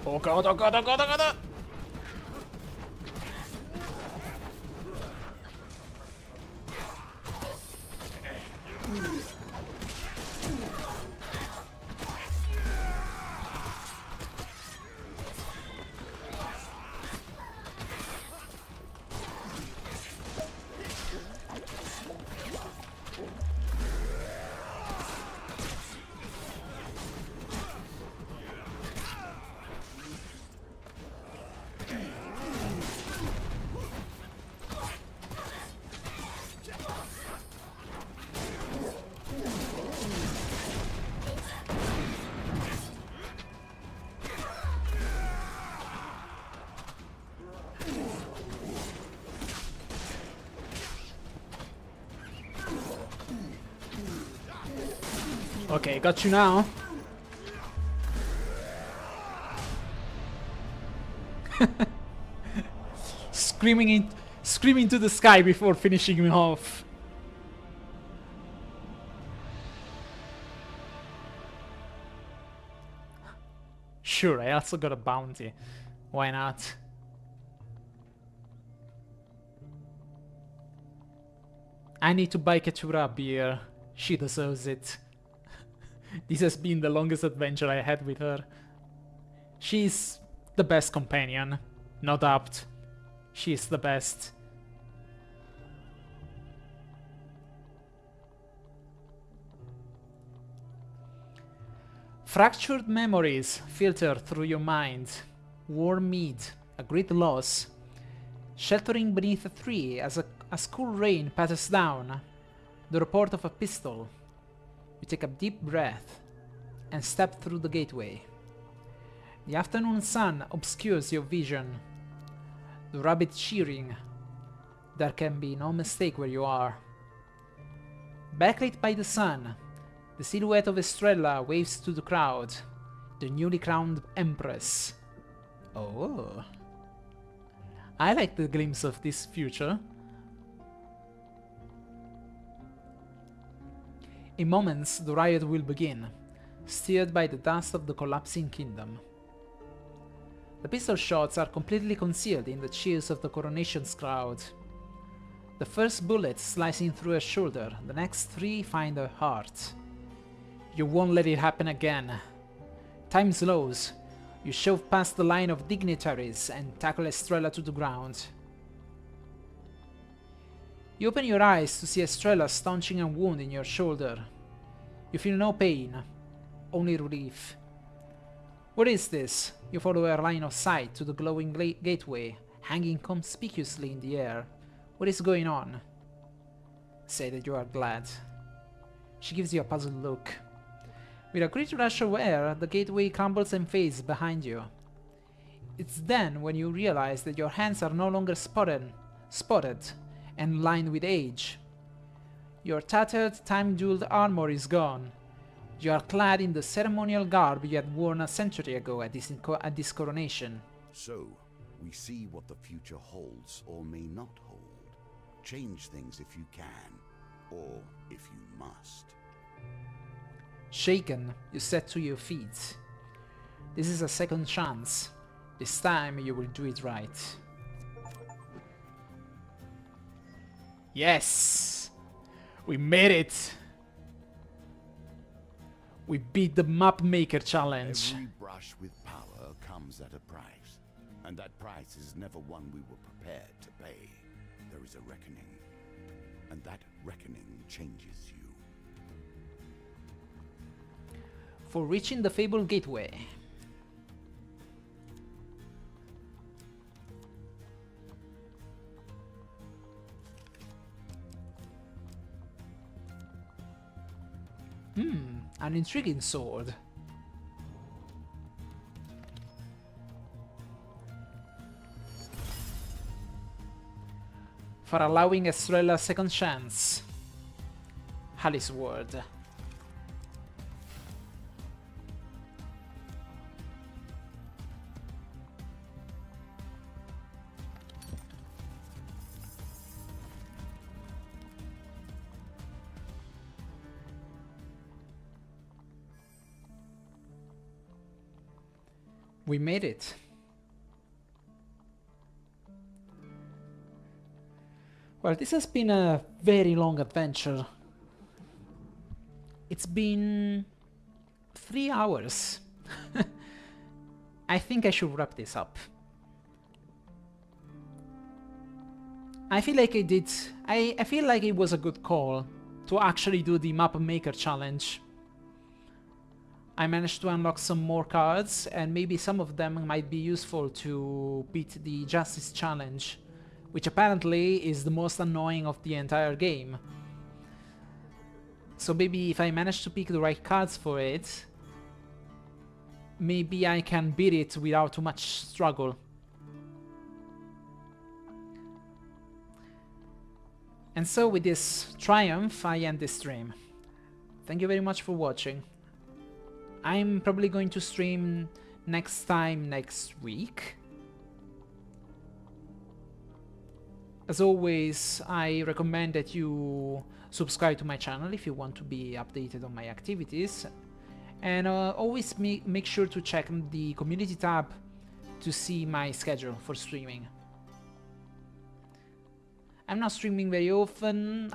Oh god, oh god, oh god, oh god! Okay, got you now. Screaming to the sky before finishing him off. Sure, I also got a bounty. Why not? I need to buy Keturah a beer. She deserves it. This has been the longest adventure I had with her. She's the best companion, no doubt. She's the best. Fractured memories filter through your mind. Warm mead, a great loss. Sheltering beneath a tree as cool rain patters down. The report of a pistol. You take a deep breath and step through the gateway. The afternoon sun obscures your vision. The rabbit cheering. There can be no mistake where you are. Backlit by the sun, the silhouette of Estrella waves to the crowd, the newly crowned Empress. Oh. I like the glimpse of this future. In moments, the riot will begin, stirred by the dust of the collapsing kingdom. The pistol shots are completely concealed in the cheers of the coronation's crowd. The first bullet slicing through her shoulder, the next three find her heart. You won't let it happen again. Time slows. You shove past the line of dignitaries and tackle Estrella to the ground. You open your eyes to see Estrella staunching a wound in your shoulder. You feel no pain, only relief. What is this? You follow her line of sight to the glowing gateway, hanging conspicuously in the air. What is going on? Say that you are glad. She gives you a puzzled look. With a great rush of air, the gateway crumbles and fades behind you. It's then when you realize that your hands are no longer spotted and lined with age. Your tattered, time-jeweled armor is gone. You are clad in the ceremonial garb you had worn a century ago at this coronation. So, we see what the future holds or may not hold. Change things if you can, or if you must. Shaken, you set to your feet. This is a second chance. This time you will do it right. Yes! We made it! We beat the Map Maker challenge. Every brush with power comes at a price, and that price is never one we were prepared to pay. There is a reckoning, and that reckoning changes you. For reaching the Fable Gateway. An intriguing sword. For allowing Estrella a second chance. Hallie's word. We made it. Well, this has been a very long adventure. It's been 3 hours. I think I should wrap this up. I feel like I feel like it was a good call to actually do the Map Maker challenge. I managed to unlock some more cards, and maybe some of them might be useful to beat the Justice Challenge, which apparently is the most annoying of the entire game. So maybe if I manage to pick the right cards for it, maybe I can beat it without too much struggle. And so with this triumph, I end this stream. Thank you very much for watching. I'm probably going to stream next week. As always, I recommend that you subscribe to my channel if you want to be updated on my activities. And always make sure to check the community tab to see my schedule for streaming. I'm not streaming very often,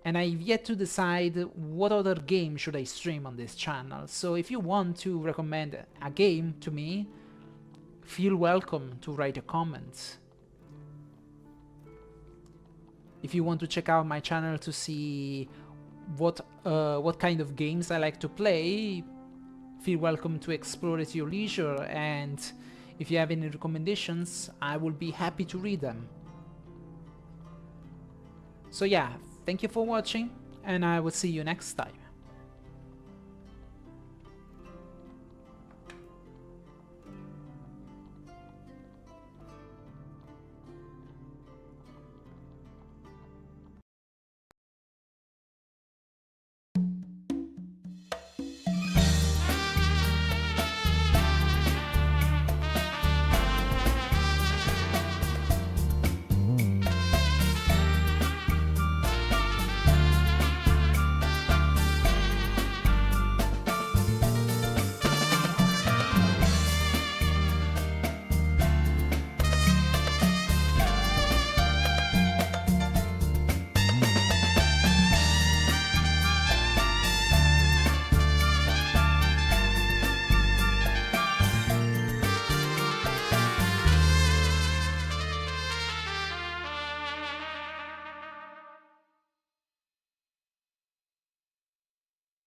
and I've yet to decide what other game should I stream on this channel. So if you want to recommend a game to me, feel welcome to write a comment. If you want to check out my channel to see what kind of games I like to play, feel welcome to explore at your leisure, and if you have any recommendations, I will be happy to read them. So yeah, thank you for watching, and I will see you next time.